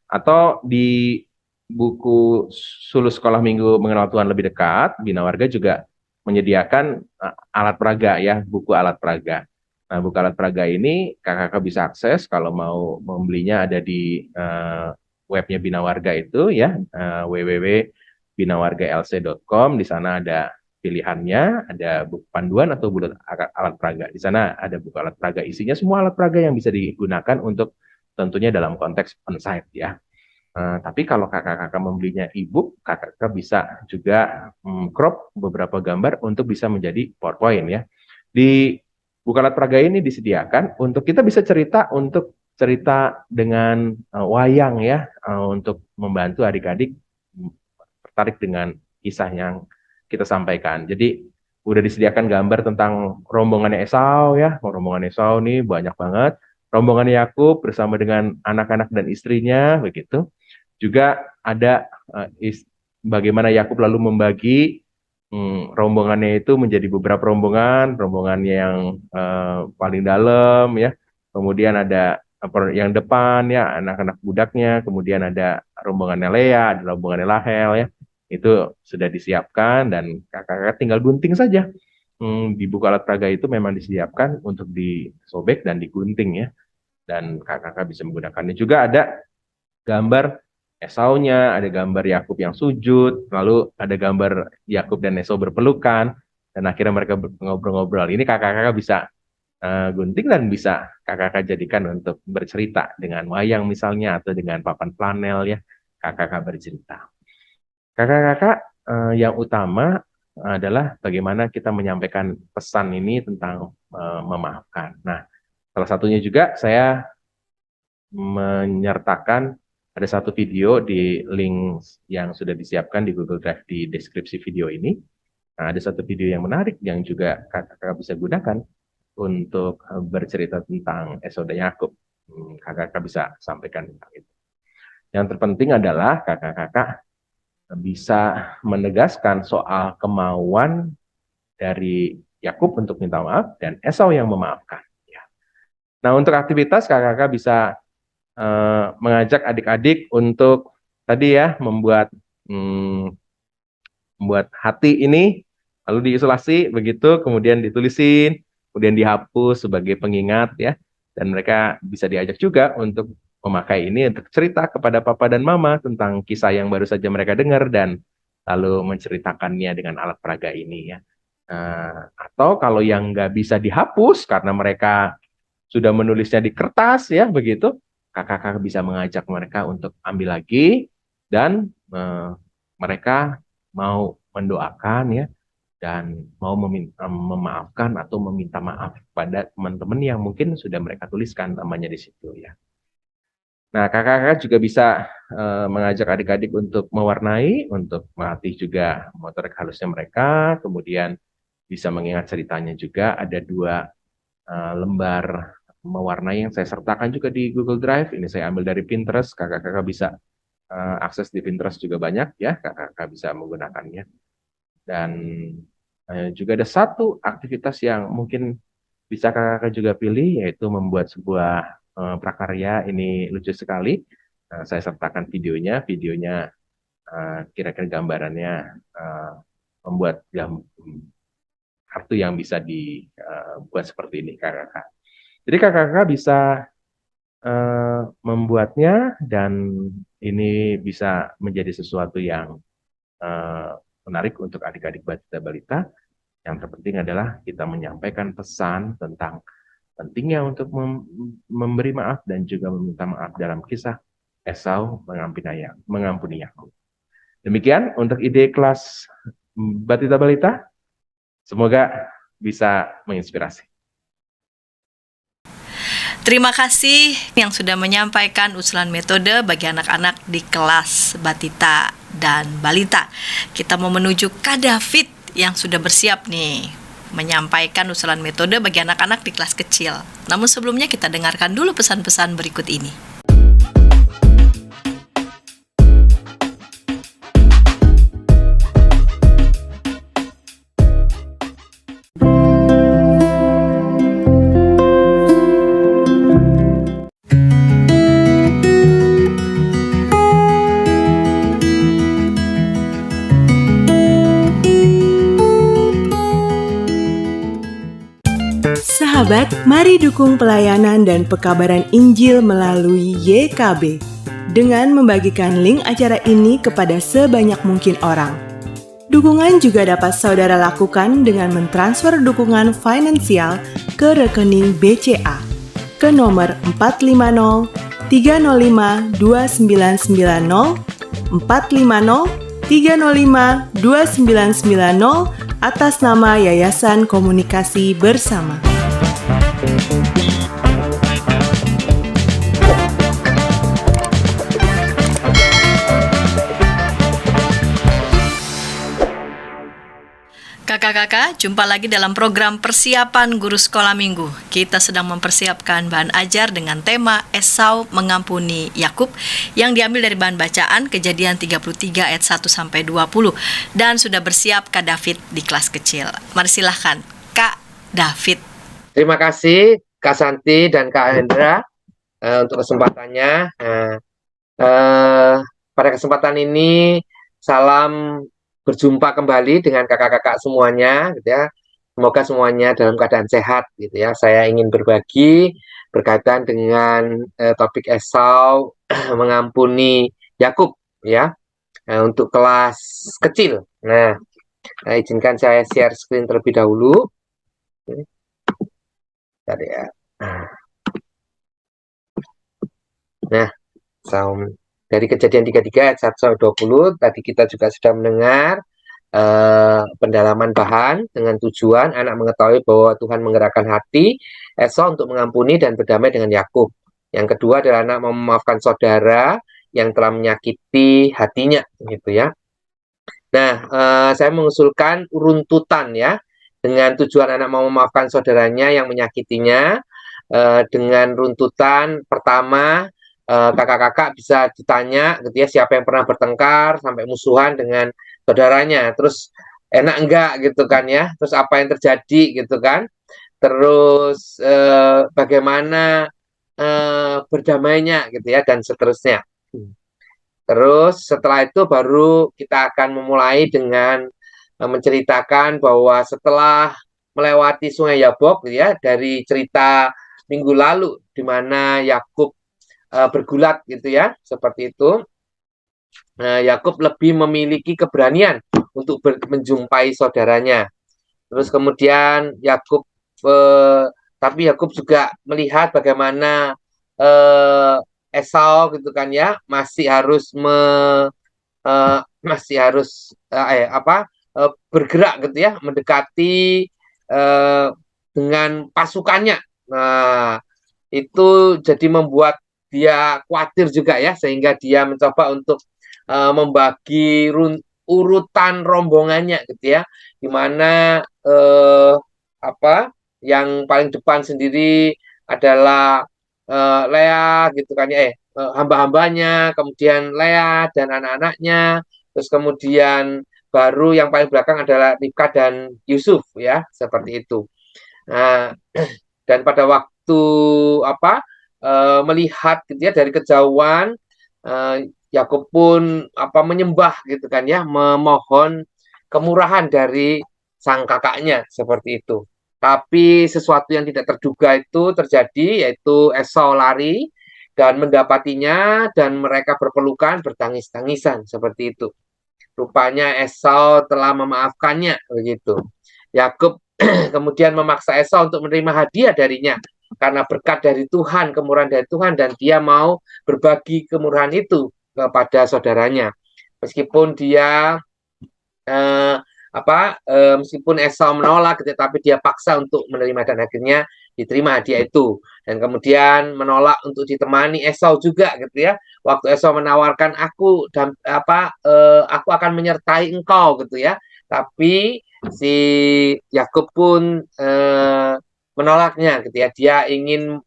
atau di buku Suluh Sekolah Minggu Mengenal Tuhan Lebih Dekat, Bina Warga juga menyediakan alat peraga ya, buku alat peraga. Nah, buku alat peraga ini kakak-kakak bisa akses kalau mau membelinya, ada di webnya Bina Warga itu ya, www.binawargalc.com. Di sana ada pilihannya, ada buku panduan atau buku alat peraga. Di sana ada buku alat peraga, isinya semua alat peraga yang bisa digunakan untuk tentunya dalam konteks onsite ya. Tapi kalau kakak-kakak membelinya e-book, kakak-kakak bisa juga crop beberapa gambar untuk bisa menjadi PowerPoint ya. Di buku alat peraga ini disediakan untuk kita bisa cerita dengan wayang ya, untuk membantu adik-adik tertarik dengan kisah yang kita sampaikan. Jadi udah disediakan gambar tentang rombongannya Esau ya, rombongan Esau nih banyak banget. Rombongan Yakub bersama dengan anak-anak dan istrinya begitu. Juga ada bagaimana Yakub lalu membagi rombongannya itu menjadi beberapa rombongan yang paling dalam ya. Kemudian ada yang depan ya, anak-anak budaknya. Kemudian ada rombongannya Lea, ada rombongannya Rahel ya. Itu sudah disiapkan dan kakak-kakak tinggal gunting saja. Di buku alat peraga itu memang disiapkan untuk disobek dan digunting ya. Dan kakak-kakak bisa menggunakannya. Juga ada gambar Esaunya, ada gambar Yakub yang sujud, lalu ada gambar Yakub dan Esau berpelukan, dan akhirnya mereka ngobrol-ngobrol. Ini kakak-kakak bisa gunting dan bisa kakak-kakak jadikan untuk bercerita dengan wayang misalnya, atau dengan papan flanel ya. kakak-kakak bercerita. Kakak-kakak yang utama adalah bagaimana kita menyampaikan pesan ini tentang memaafkan. Nah, salah satunya juga saya menyertakan ada satu video di link yang sudah disiapkan di Google Drive di deskripsi video ini. Nah, ada satu video yang menarik yang juga kakak-kakak bisa gunakan untuk bercerita tentang Esau dan Yakub. Kakak-kakak bisa sampaikan tentang itu. Yang terpenting adalah kakak-kakak bisa menegaskan soal kemauan dari Yakub untuk minta maaf dan Esau yang memaafkan. Ya. Nah, untuk aktivitas kakak-kakak bisa mengajak adik-adik untuk tadi ya membuat hati ini lalu diisolasi begitu, kemudian ditulisin, kemudian dihapus sebagai pengingat ya, dan mereka bisa diajak juga untuk memakai ini untuk cerita kepada papa dan mama tentang kisah yang baru saja mereka dengar dan lalu menceritakannya dengan alat peraga ini ya. Atau kalau yang nggak bisa dihapus karena mereka sudah menulisnya di kertas ya begitu, kakak-kakak bisa mengajak mereka untuk ambil lagi dan mereka mau mendoakan ya dan mau memaafkan atau meminta maaf pada teman-teman yang mungkin sudah mereka tuliskan namanya di situ ya. Nah, kakak-kakak juga bisa mengajak adik-adik untuk mewarnai, untuk melatih juga motorik halusnya mereka, kemudian bisa mengingat ceritanya juga. Ada 2 lembar mewarnai yang saya sertakan juga di Google Drive. Ini saya ambil dari Pinterest. Kakak-kakak bisa akses di Pinterest juga banyak ya. Kakak-kakak bisa menggunakannya. Dan juga ada satu aktivitas yang mungkin bisa kakak-kakak juga pilih, yaitu membuat sebuah prakarya. Ini lucu sekali. Saya sertakan videonya. Videonya kira-kira gambarannya membuat kartu yang bisa dibuat seperti ini kakak-kakak. Jadi kakak-kakak bisa membuatnya dan ini bisa menjadi sesuatu yang menarik untuk adik-adik balita. Yang terpenting adalah kita menyampaikan pesan tentang pentingnya untuk memberi maaf dan juga meminta maaf dalam kisah Esau mengampuni Yakub. Demikian untuk ide kelas Batita Balita. Semoga bisa menginspirasi. Terima kasih yang sudah menyampaikan usulan metode bagi anak-anak di kelas Batita dan Balita. Kita mau menuju Kak David yang sudah bersiap nih menyampaikan usulan metode bagi anak-anak di kelas kecil. Namun sebelumnya kita dengarkan dulu pesan-pesan berikut ini. Sahabat, mari dukung pelayanan dan pekabaran Injil melalui YKB dengan membagikan link acara ini kepada sebanyak mungkin orang. Dukungan juga dapat saudara lakukan dengan mentransfer dukungan finansial ke rekening BCA ke nomor 450 305 2990 450 305 2990 atas nama Yayasan Komunikasi Bersama. Kakak-kakak, jumpa lagi dalam program persiapan guru sekolah minggu. Kita sedang mempersiapkan bahan ajar dengan tema Esau mengampuni Yakub yang diambil dari bahan bacaan Kejadian 33 ayat 1-20 dan sudah bersiap Kak David di kelas kecil. Mari silahkan Kak David. Terima kasih Kak Santi dan Kak Hendra untuk kesempatannya. Pada kesempatan ini salam berjumpa kembali dengan kakak-kakak semuanya, gitu ya. Semoga semuanya dalam keadaan sehat, gitu ya. Saya ingin berbagi berkaitan dengan topik Esau mengampuni Yakub, ya, untuk kelas kecil. Nah, izinkan saya share screen terlebih dahulu. Tadi ya. Nah, sound Dari Kejadian 33 ayat 1 sampai 20 tadi kita juga sudah mendengar pendalaman bahan dengan tujuan anak mengetahui bahwa Tuhan menggerakkan hati Esau untuk mengampuni dan berdamai dengan Yakub. Yang kedua adalah anak mau memaafkan saudara yang telah menyakiti hatinya, gitu ya. Nah, saya mengusulkan runtutan ya, dengan tujuan anak mau memaafkan saudaranya yang menyakitinya, dengan runtutan pertama, kakak-kakak bisa ditanya gitu ya, siapa yang pernah bertengkar sampai musuhan dengan saudaranya, terus enak enggak gitu kan ya, terus apa yang terjadi gitu kan, terus bagaimana berdamainya gitu ya, dan seterusnya. Terus setelah itu baru kita akan memulai dengan menceritakan bahwa setelah melewati Sungai Yabok gitu ya, dari cerita minggu lalu di mana Yakub bergulat gitu ya, seperti itu. Yakub lebih memiliki keberanian untuk menjumpai saudaranya. Terus kemudian tapi Yakub juga melihat bagaimana Esau gitu kan ya, masih harus bergerak gitu ya, mendekati dengan pasukannya. Nah, itu jadi membuat dia khawatir juga ya, sehingga dia mencoba untuk membagi urutan rombongannya gitu ya, di mana yang paling depan sendiri adalah Lea gitu kan ya, hamba-hambanya, kemudian Lea dan anak-anaknya, terus kemudian baru yang paling belakang adalah Ribka dan Yusuf ya, seperti itu. Nah, dan pada waktu melihat gitu ya dari kejauhan, Yakub pun menyembah gitu kan ya, memohon kemurahan dari sang kakaknya seperti itu. Tapi sesuatu yang tidak terduga itu terjadi, yaitu Esau lari dan mendapatinya, dan mereka berpelukan, bertangis-tangisan seperti itu. Rupanya Esau telah memaafkannya begitu. Yakub kemudian memaksa Esau untuk menerima hadiah darinya karena berkat dari Tuhan, kemurahan dari Tuhan, dan dia mau berbagi kemurahan itu kepada saudaranya. Meskipun dia meskipun Esau menolak, tetapi dia paksa untuk menerima, dan akhirnya diterima hadiah itu. Dan kemudian menolak untuk ditemani Esau juga gitu ya. Waktu Esau menawarkan aku akan menyertai engkau gitu ya. Tapi si Yakub pun menolaknya gitu ya. Dia ingin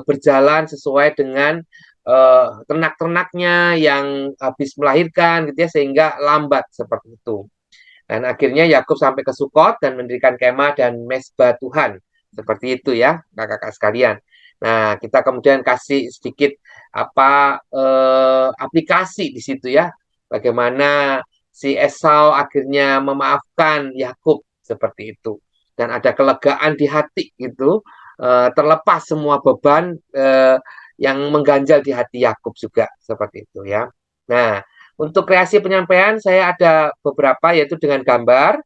berjalan sesuai dengan ternak-ternaknya yang habis melahirkan gitu ya, sehingga lambat seperti itu. Dan akhirnya Yakub sampai ke Sukot dan mendirikan kemah dan mesbah Tuhan. Seperti itu ya, kakak-kakak sekalian. Nah, kita kemudian kasih sedikit aplikasi di situ ya. Bagaimana si Esau akhirnya memaafkan Yakub seperti itu. Dan ada kelegaan di hati gitu, terlepas semua beban yang mengganjal di hati Yakub juga seperti itu ya. Nah, untuk kreasi penyampaian saya ada beberapa, yaitu dengan gambar,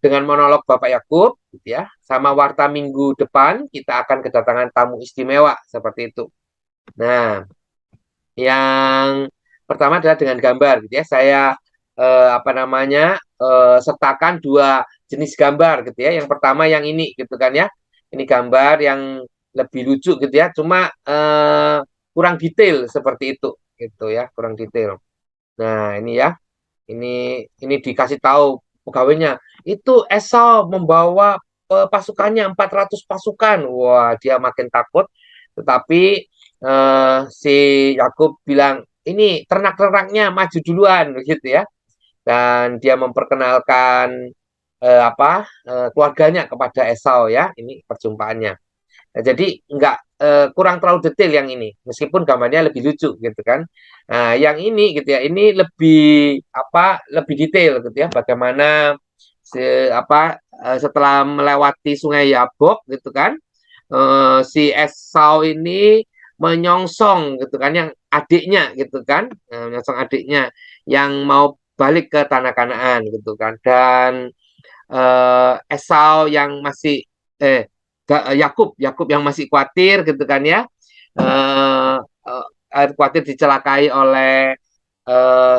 dengan monolog Bapak Yakub, gitu ya, sama warta minggu depan kita akan kedatangan tamu istimewa seperti itu. Nah, yang pertama adalah dengan gambar, gitu ya. Saya sertakan dua jenis gambar, gitu ya. Yang pertama yang ini, gitu kan ya. Ini gambar yang lebih lucu, gitu ya. Cuma kurang detail seperti itu, gitu ya, kurang detail. Nah, ini ya. Ini dikasih tahu pegawainya. Itu Esau membawa pasukannya 400 pasukan. Wah, dia makin takut. Tetapi si Yakub bilang, ini ternak-ternaknya maju duluan begitu ya. Dan dia memperkenalkan keluarganya kepada Esau ya. Ini perjumpaannya. Nah, jadi kurang terlalu detail yang ini, meskipun gambarnya lebih lucu gitu kan. Nah, yang ini gitu ya, ini lebih detail gitu ya, bagaimana setelah melewati Sungai Yabok gitu kan, si Esau ini menyongsong gitu kan yang adiknya gitu kan, menyongsong adiknya yang mau balik ke tanah Kanaan gitu kan. Dan Esau yang masih Yakub yang masih khawatir gitu kan ya. khawatir dicelakai oleh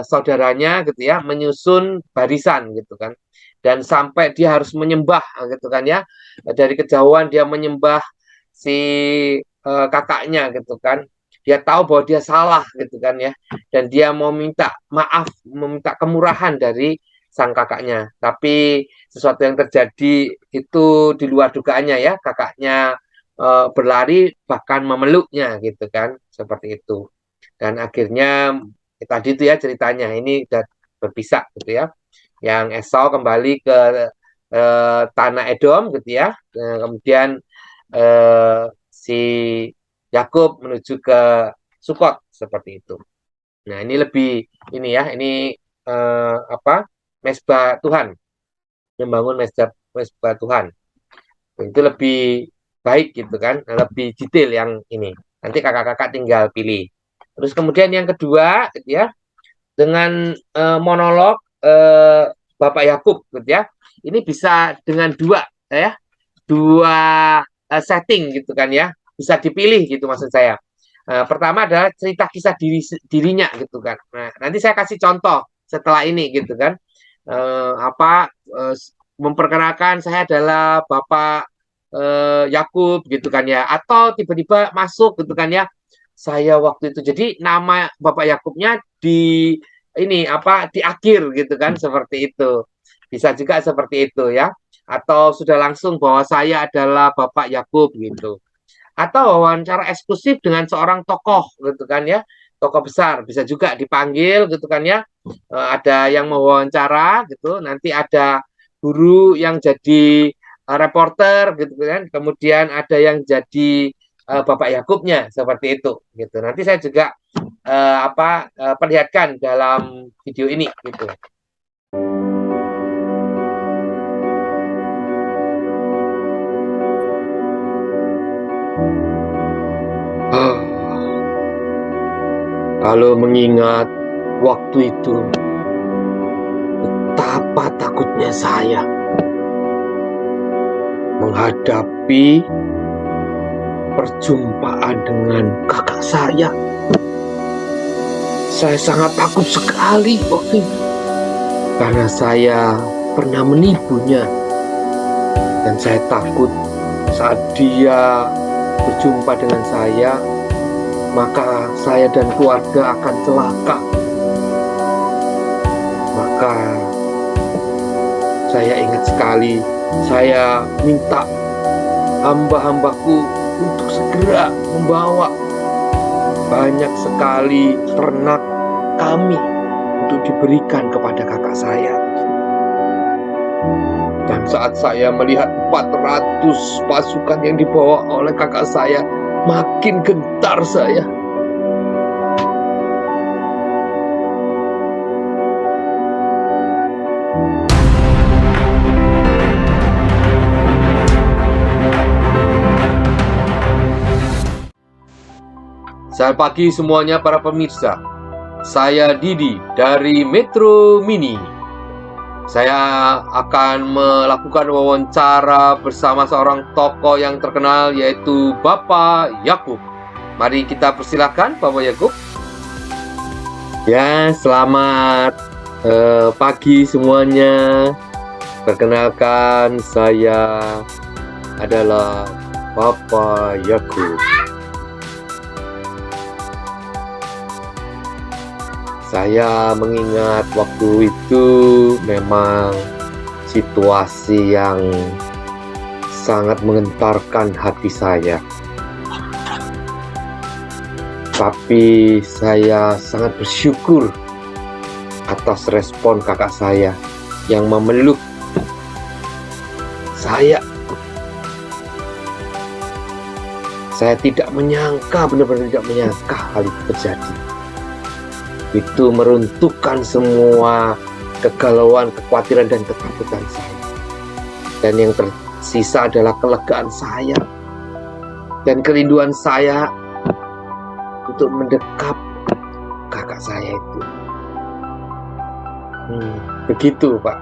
saudaranya gitu ya, menyusun barisan gitu kan, dan sampai dia harus menyembah gitu kan ya, dari kejauhan dia menyembah si kakaknya gitu kan, dia tahu bahwa dia salah gitu kan ya, dan dia mau minta maaf, meminta kemurahan dari sang kakaknya, tapi sesuatu yang terjadi itu di luar dugaannya ya, kakaknya berlari bahkan memeluknya gitu kan, seperti itu. Dan akhirnya tadi itu ya ceritanya ini udah berpisah gitu ya, yang Esau kembali ke tanah Edom gitu ya, kemudian si Yakub menuju ke Sukot seperti itu. Nah ini lebih ini ya, ini apa, mezbah Tuhan, membangun mezbah Tuhan itu lebih baik gitu kan, lebih detail yang ini. Nanti kakak-kakak tinggal pilih. Terus kemudian yang kedua gitu ya, dengan monolog Bapak Yakub gitu ya. Ini bisa dengan dua setting gitu kan ya. Bisa dipilih gitu maksud saya. Pertama adalah cerita kisah dirinya gitu kan. Nah, nanti saya kasih contoh setelah ini gitu kan. Memperkenalkan saya adalah Bapak Yakub gitu kan ya, atau tiba-tiba masuk gitu kan ya, saya waktu itu, jadi nama Bapak Yakubnya di ini apa, di akhir gitu kan, seperti itu bisa juga seperti itu ya, atau sudah langsung bahwa saya adalah Bapak Yakub gitu, atau wawancara eksklusif dengan seorang tokoh gitu kan ya, tokoh besar bisa juga dipanggil gitu kan ya. Ada yang mewawancara gitu, nanti ada guru yang jadi reporter gitu kan, kemudian ada yang jadi Bapak Yakubnya seperti itu gitu. Nanti saya juga perlihatkan dalam video ini gitu. Kalau mengingat waktu itu, betapa takutnya saya menghadapi perjumpaan dengan kakak saya. Saya sangat takut sekali waktu itu, karena saya pernah menipunya. Dan saya takut saat dia berjumpa dengan saya, maka saya dan keluarga akan celaka. Maka saya ingat sekali, saya minta hamba-hambaku untuk segera membawa banyak sekali ternak kami untuk diberikan kepada kakak saya. Dan saat saya melihat 400 pasukan yang dibawa oleh kakak saya, makin gentar saya. Selamat pagi semuanya para pemirsa. Saya Didi dari Metro Mini. Saya akan melakukan wawancara bersama seorang tokoh yang terkenal, yaitu Bapak Yakub. Mari kita persilakan Bapak Yakub. Ya, selamat pagi semuanya. Perkenalkan, saya adalah Bapak Yakub. Saya mengingat waktu itu memang situasi yang sangat menggentarkan hati saya. Tapi saya sangat bersyukur atas respon kakak saya yang memeluk saya. Saya tidak menyangka, benar-benar tidak menyangka hal itu terjadi. Itu meruntuhkan semua kegalauan, kekhawatiran, dan ketakutan saya. Dan yang tersisa adalah kelegaan saya dan kerinduan saya untuk mendekap kakak saya itu. Begitu, Pak.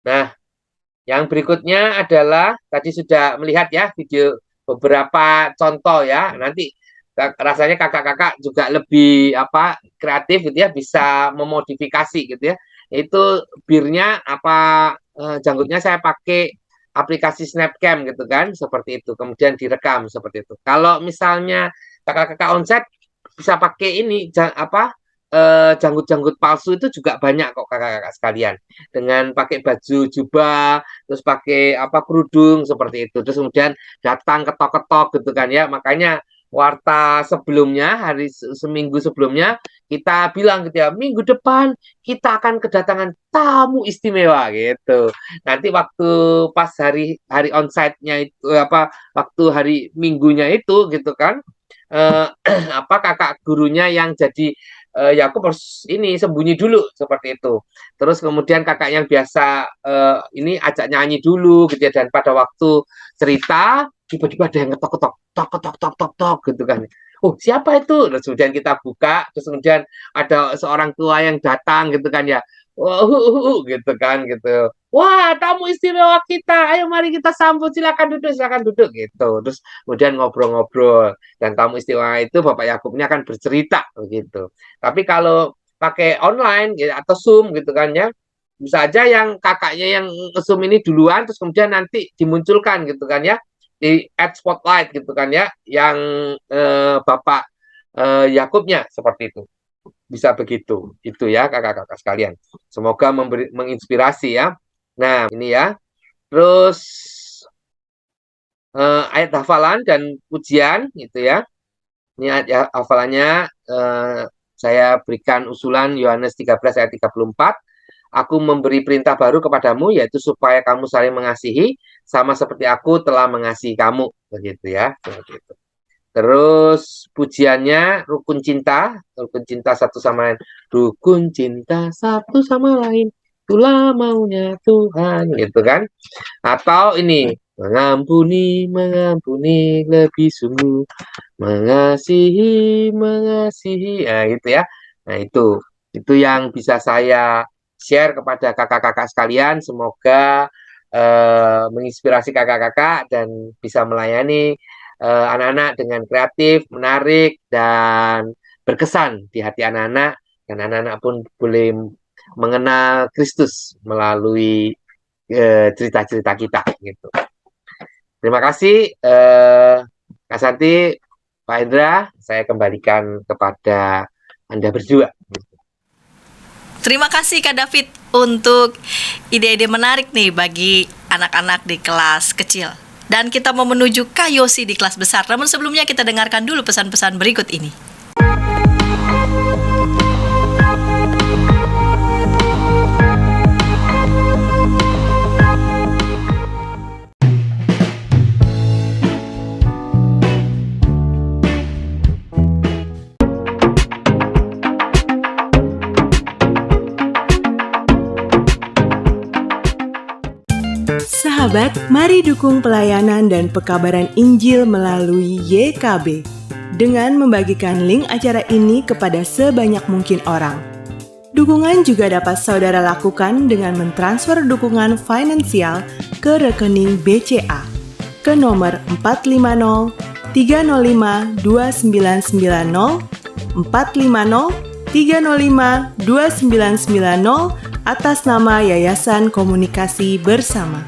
Nah, yang berikutnya adalah tadi sudah melihat ya video beberapa contoh ya. Nanti rasanya kakak-kakak juga lebih kreatif gitu ya, bisa memodifikasi gitu ya. Itu birnya janggutnya saya pakai aplikasi Snapcam gitu kan, seperti itu. Kemudian direkam seperti itu. Kalau misalnya kakak-kakak onsite bisa pakai ini janggut-janggut palsu itu juga banyak kok kakak-kakak sekalian. Dengan pakai baju jubah, terus pakai kerudung seperti itu. Terus kemudian datang ketok-ketok gitu kan ya. Makanya warta sebelumnya, seminggu sebelumnya kita bilang gitu ya, minggu depan kita akan kedatangan tamu istimewa gitu. Nanti waktu pas hari onsite-nya itu waktu hari minggunya itu gitu kan, kakak gurunya yang jadi Yakub harus ini sembunyi dulu seperti itu. Terus kemudian kakak yang biasa ini ajak nyanyi dulu gitu ya, dan pada waktu cerita tiba-tiba ada yang ngetok-ketok, tok gitu kan. Oh, siapa itu? Terus kemudian kita buka, terus kemudian ada seorang tua yang datang gitu kan ya. Wah, gitu kan gitu. Wah, tamu istimewa kita. Ayo mari kita sambut. Silakan duduk gitu. Terus kemudian ngobrol-ngobrol, dan tamu istimewa itu Bapak Yakubnya akan bercerita begitu. Tapi kalau pakai online gitu, atau Zoom gitu kan ya, bisa aja yang kakaknya yang Zoom ini duluan, terus kemudian nanti dimunculkan gitu kan ya, di add spotlight gitu kan ya, yang Bapak Yakubnya seperti itu. Bisa begitu. Itu ya kakak-kakak sekalian. Semoga menginspirasi ya. Nah, ini ya. Terus ayat hafalan dan pujian gitu ya. Ini ayat hafalannya saya berikan usulan Yohanes 13 ayat 34. Aku memberi perintah baru kepadamu, yaitu supaya kamu saling mengasihi sama seperti aku telah mengasihi kamu. Begitu ya. Begitu. Terus pujiannya rukun cinta satu sama lain. Rukun cinta satu sama lain, itulah maunya Tuhan, gitu kan? Atau ini, mengampuni lebih sungguh, mengasihi. Nah, gitu ya. Nah, itu yang bisa saya share kepada kakak-kakak sekalian. Semoga menginspirasi kakak-kakak dan bisa melayani anak-anak dengan kreatif, menarik, dan berkesan di hati anak-anak, dan anak-anak pun boleh mengenal Kristus melalui cerita-cerita kita gitu. Terima kasih Kak Santi, Pak Indra, saya kembalikan kepada Anda berdua. Terima kasih Kak David untuk ide-ide menarik nih bagi anak-anak di kelas kecil. Dan kita mau menuju Kak Yosi di kelas besar. Namun sebelumnya kita dengarkan dulu pesan-pesan berikut ini. Sahabat, mari dukung pelayanan dan pekabaran Injil melalui YKB dengan membagikan link acara ini kepada sebanyak mungkin orang. Dukungan juga dapat saudara lakukan dengan mentransfer dukungan finansial ke rekening BCA ke nomor 450 305 2990 450 305 2990 atas nama Yayasan Komunikasi Bersama.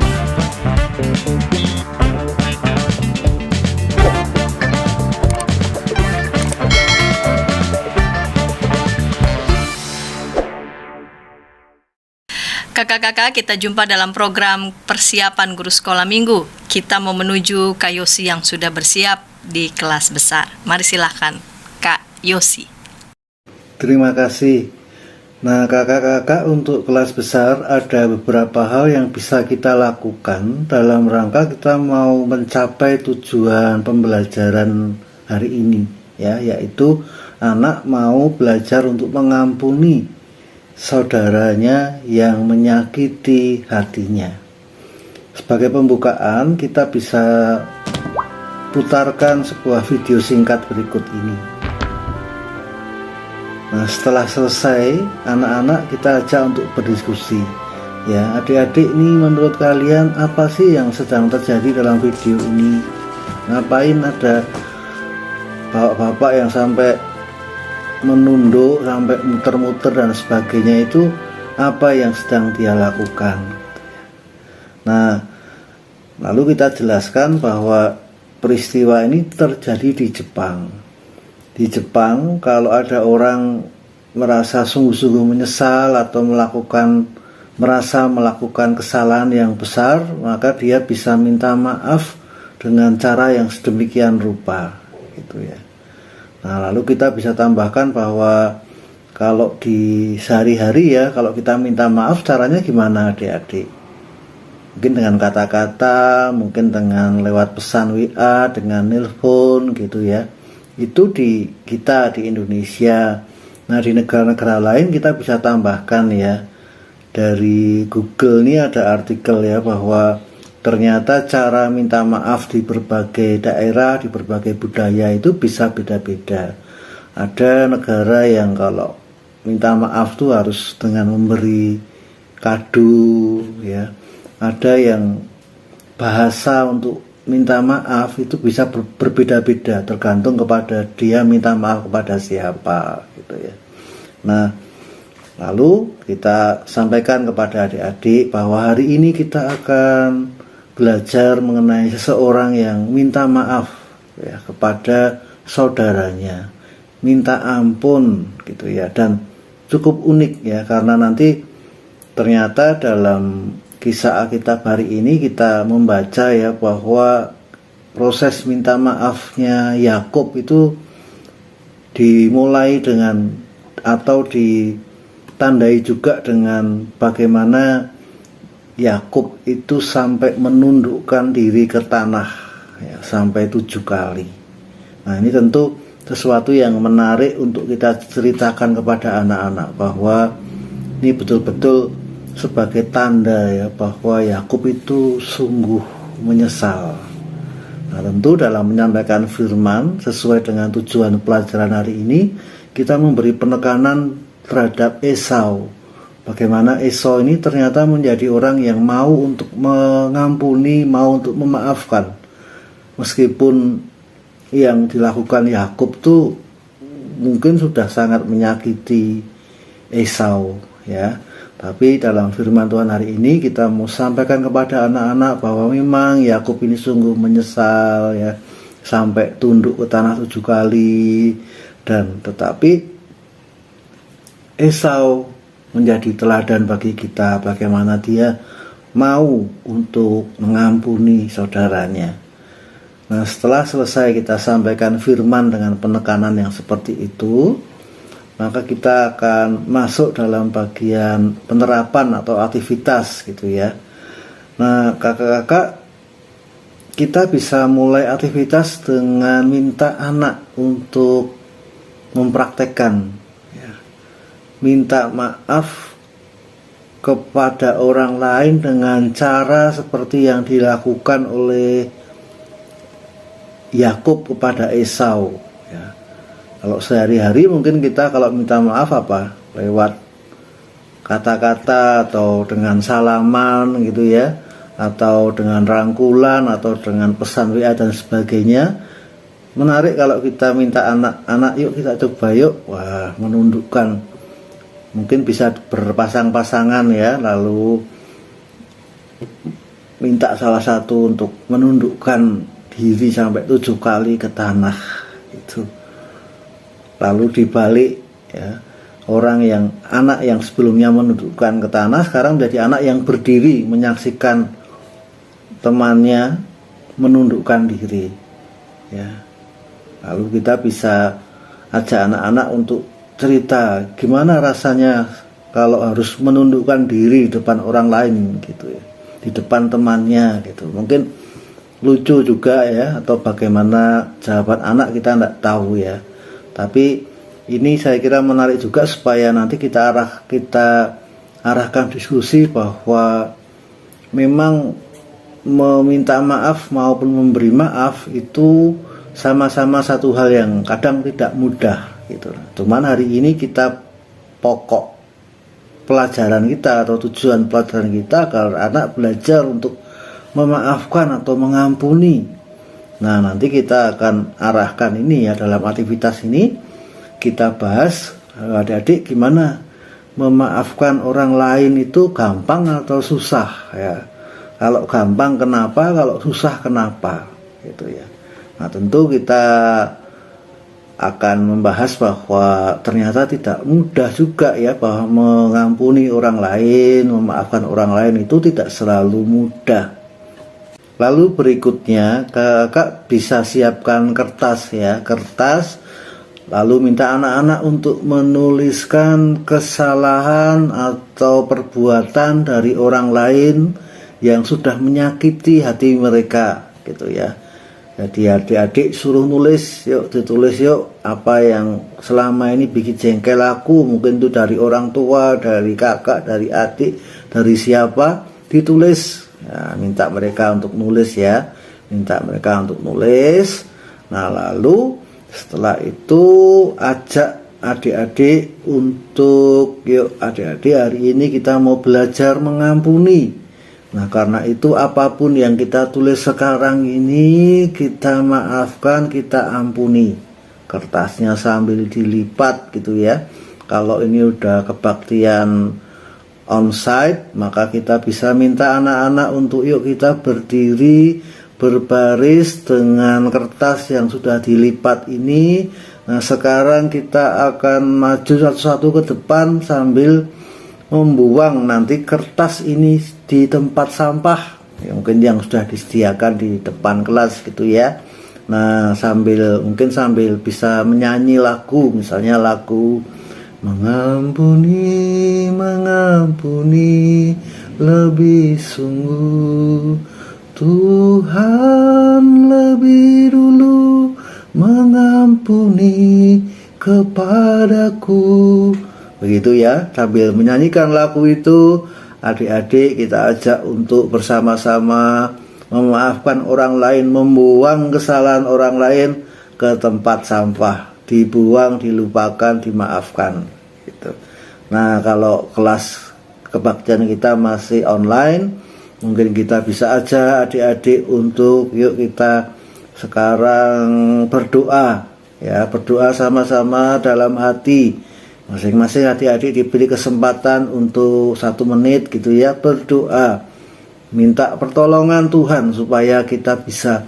Kakak-kakak, kita jumpa dalam program persiapan guru sekolah minggu. Kita mau menuju Kak Yosi yang sudah bersiap di kelas besar. Mari silahkan Kak Yosi. Terima kasih. Nah, kakak-kakak, untuk kelas besar ada beberapa hal yang bisa kita lakukan dalam rangka kita mau mencapai tujuan pembelajaran hari ini, ya, yaitu anak mau belajar untuk mengampuni saudaranya yang menyakiti hatinya. Sebagai pembukaan, kita bisa putarkan sebuah video singkat berikut ini. Nah, setelah selesai, anak-anak kita ajak untuk berdiskusi. Ya, adik-adik, ini menurut kalian apa sih yang sedang terjadi dalam video ini? Ngapain ada bapak-bapak yang sampai menunduk, sampai muter-muter dan sebagainya, itu apa yang sedang dia lakukan. Nah, lalu kita jelaskan bahwa peristiwa ini terjadi di Jepang. Di Jepang, kalau ada orang merasa sungguh-sungguh menyesal atau merasa melakukan kesalahan yang besar, maka dia bisa minta maaf dengan cara yang sedemikian rupa, gitu ya. Nah, lalu kita bisa tambahkan bahwa kalau di sehari-hari ya, kalau kita minta maaf caranya gimana adik-adik? Mungkin dengan kata-kata, mungkin dengan lewat pesan WA, dengan nelpon gitu ya. Itu di kita di Indonesia. Nah, di negara-negara lain kita bisa tambahkan ya. Dari Google ini ada artikel ya, bahwa ternyata cara minta maaf di berbagai daerah, di berbagai budaya itu bisa beda-beda. Ada negara yang kalau minta maaf tuh harus dengan memberi kado ya. Ada yang bahasa untuk minta maaf itu bisa berbeda-beda tergantung kepada dia minta maaf kepada siapa gitu ya. Nah, lalu kita sampaikan kepada adik-adik bahwa hari ini kita akan belajar mengenai seseorang yang minta maaf ya kepada saudaranya, minta ampun gitu ya, dan cukup unik ya, karena nanti ternyata dalam kisah Alkitab hari ini kita membaca ya bahwa proses minta maafnya Yakub itu dimulai dengan atau ditandai juga dengan bagaimana Yakub itu sampai menundukkan diri ke tanah ya, sampai 7 kali. Nah, ini tentu sesuatu yang menarik untuk kita ceritakan kepada anak-anak, bahwa ini betul-betul sebagai tanda ya bahwa Yakub itu sungguh menyesal. Nah, tentu dalam menyampaikan firman sesuai dengan tujuan pelajaran hari ini, kita memberi penekanan terhadap Esau. Bagaimana Esau ini ternyata menjadi orang yang mau untuk mengampuni, mau untuk memaafkan. Meskipun yang dilakukan Yakub tuh mungkin sudah sangat menyakiti Esau ya. Tapi dalam firman Tuhan hari ini kita mau sampaikan kepada anak-anak bahwa memang Yakub ini sungguh menyesal ya, sampai tunduk ke tanah 7 kali, dan tetapi Esau menjadi teladan bagi kita bagaimana dia mau untuk mengampuni saudaranya. Nah, setelah selesai kita sampaikan firman dengan penekanan yang seperti itu, maka kita akan masuk dalam bagian penerapan atau aktivitas gitu ya. Nah, kakak-kakak, kita bisa mulai aktivitas dengan minta anak untuk mempraktekkan ya, minta maaf kepada orang lain dengan cara seperti yang dilakukan oleh Yakub kepada Esau ya. Kalau sehari-hari mungkin kita kalau minta maaf apa? Lewat kata-kata atau dengan salaman gitu ya, atau dengan rangkulan atau dengan pesan WA dan sebagainya. Menarik kalau kita minta anak-anak, yuk kita coba yuk, wah, menundukkan, mungkin bisa berpasang-pasangan ya, lalu minta salah satu untuk menundukkan diri sampai 7 kali ke tanah itu. Lalu dibalik ya, anak yang sebelumnya menundukkan ke tanah sekarang menjadi anak yang berdiri menyaksikan temannya menundukkan diri ya. Lalu kita bisa ajak anak-anak untuk cerita gimana rasanya kalau harus menundukkan diri di depan orang lain gitu ya, di depan temannya gitu. Mungkin lucu juga ya, atau bagaimana jawaban anak kita tidak tahu ya. Tapi ini saya kira menarik juga supaya nanti kita arahkan diskusi bahwa memang meminta maaf maupun memberi maaf itu sama-sama satu hal yang kadang tidak mudah gitu. Cuman hari ini kita pokok pelajaran kita atau tujuan pelajaran kita agar anak belajar untuk memaafkan atau mengampuni Nah, nanti kita akan arahkan ini ya, dalam aktivitas ini kita bahas adik-adik gimana memaafkan orang lain itu gampang atau susah ya. Kalau gampang kenapa, kalau susah kenapa gitu ya. Nah, tentu kita akan membahas bahwa ternyata tidak mudah juga ya, bahwa mengampuni orang lain, memaafkan orang lain itu tidak selalu mudah. Lalu berikutnya kakak bisa siapkan kertas ya, kertas, lalu minta anak-anak untuk menuliskan kesalahan atau perbuatan dari orang lain yang sudah menyakiti hati mereka gitu ya. Jadi adik-adik suruh nulis, yuk ditulis yuk apa yang selama ini bikin jengkel aku, mungkin itu dari orang tua, dari kakak, dari adik, dari siapa, ditulis. Ya, minta mereka untuk nulis ya, minta mereka untuk nulis. Nah, lalu setelah itu ajak adik-adik untuk, yuk adik-adik hari ini kita mau belajar mengampuni. Nah, karena itu apapun yang kita tulis sekarang ini kita maafkan, kita ampuni. Kertasnya sambil dilipat gitu ya. Kalau ini udah kebaktian onsite, maka kita bisa minta anak-anak untuk yuk kita berdiri berbaris dengan kertas yang sudah dilipat ini. Nah, sekarang kita akan maju satu-satu ke depan sambil membuang nanti kertas ini di tempat sampah ya, mungkin yang sudah disediakan di depan kelas gitu ya. Nah, mungkin sambil bisa menyanyi lagu, misalnya lagu mengampuni, mengampuni lebih sungguh Tuhan lebih dulu mengampuni kepadaku. Begitu ya, sambil menyanyikan lagu itu, adik-adik kita ajak untuk bersama-sama memaafkan orang lain, membuang kesalahan orang lain ke tempat sampah, dibuang, dilupakan, dimaafkan gitu. Nah, kalau kelas kebaktian kita masih online, mungkin kita bisa aja adik-adik untuk yuk kita sekarang berdoa ya, berdoa sama-sama dalam hati. Masing-masing adik-adik diberi kesempatan untuk 1 menit gitu ya, berdoa, minta pertolongan Tuhan supaya kita bisa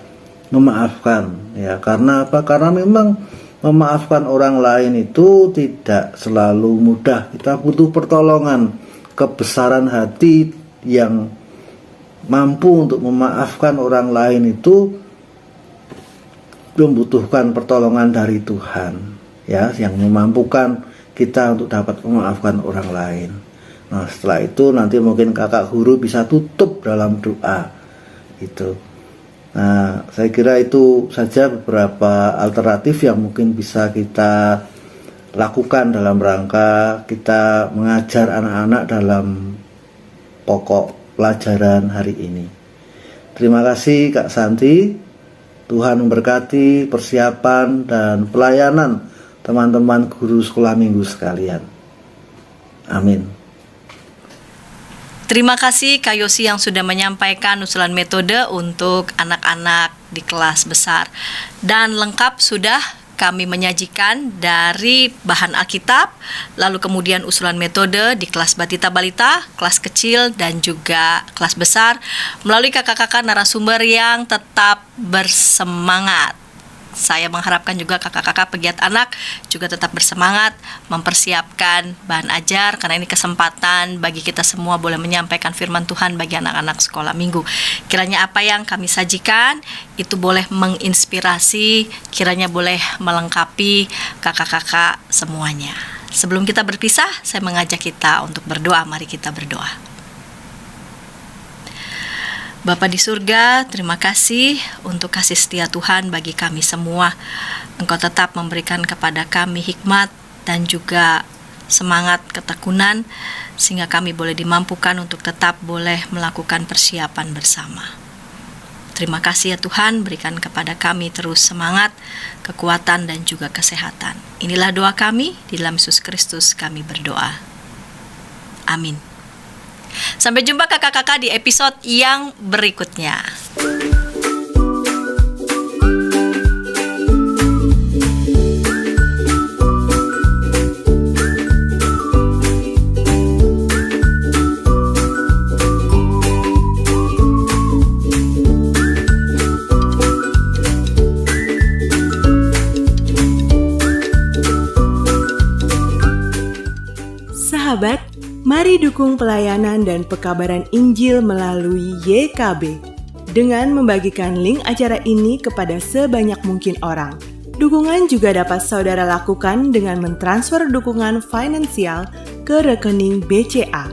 memaafkan ya. Karena apa? Karena memang memaafkan orang lain itu tidak selalu mudah. Kita butuh pertolongan, kebesaran hati yang mampu untuk memaafkan orang lain itu membutuhkan pertolongan dari Tuhan ya, yang memampukan kita untuk dapat memaafkan orang lain. Nah, setelah itu nanti mungkin kakak guru bisa tutup dalam doa itu. Nah, saya kira itu saja beberapa alternatif yang mungkin bisa kita lakukan dalam rangka kita mengajar anak-anak dalam pokok pelajaran hari ini. Terima kasih Kak Santi. Tuhan memberkati persiapan dan pelayanan teman-teman guru sekolah minggu sekalian. Amin. Terima kasih Kak Yosi yang sudah menyampaikan usulan metode untuk anak-anak di kelas besar. Dan lengkap sudah kami menyajikan dari bahan Alkitab, lalu kemudian usulan metode di kelas Batita Balita, kelas kecil dan juga kelas besar, melalui kakak-kakak narasumber yang tetap bersemangat. Saya mengharapkan juga kakak-kakak pegiat anak juga tetap bersemangat mempersiapkan bahan ajar, karena ini kesempatan bagi kita semua boleh menyampaikan firman Tuhan bagi anak-anak sekolah minggu. Kiranya apa yang kami sajikan itu boleh menginspirasi, kiranya boleh melengkapi kakak-kakak semuanya. Sebelum kita berpisah, saya mengajak kita untuk berdoa. Mari kita berdoa. Bapa di surga, terima kasih untuk kasih setia Tuhan bagi kami semua. Engkau tetap memberikan kepada kami hikmat dan juga semangat ketekunan, sehingga kami boleh dimampukan untuk tetap boleh melakukan persiapan bersama. Terima kasih ya Tuhan, berikan kepada kami terus semangat, kekuatan dan juga kesehatan. Inilah doa kami, di dalam Yesus Kristus kami berdoa. Amin. Sampai jumpa kakak-kakak di episode yang berikutnya. Mari dukung pelayanan dan pekabaran Injil melalui YKB dengan membagikan link acara ini kepada sebanyak mungkin orang. Dukungan juga dapat saudara lakukan dengan mentransfer dukungan finansial ke rekening BCA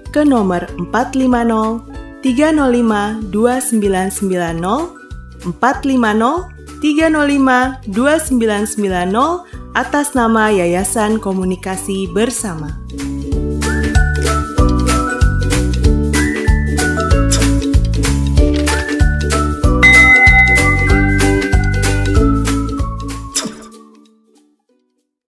ke nomor 450 305 2990 450 305 2990 atas nama Yayasan Komunikasi Bersama.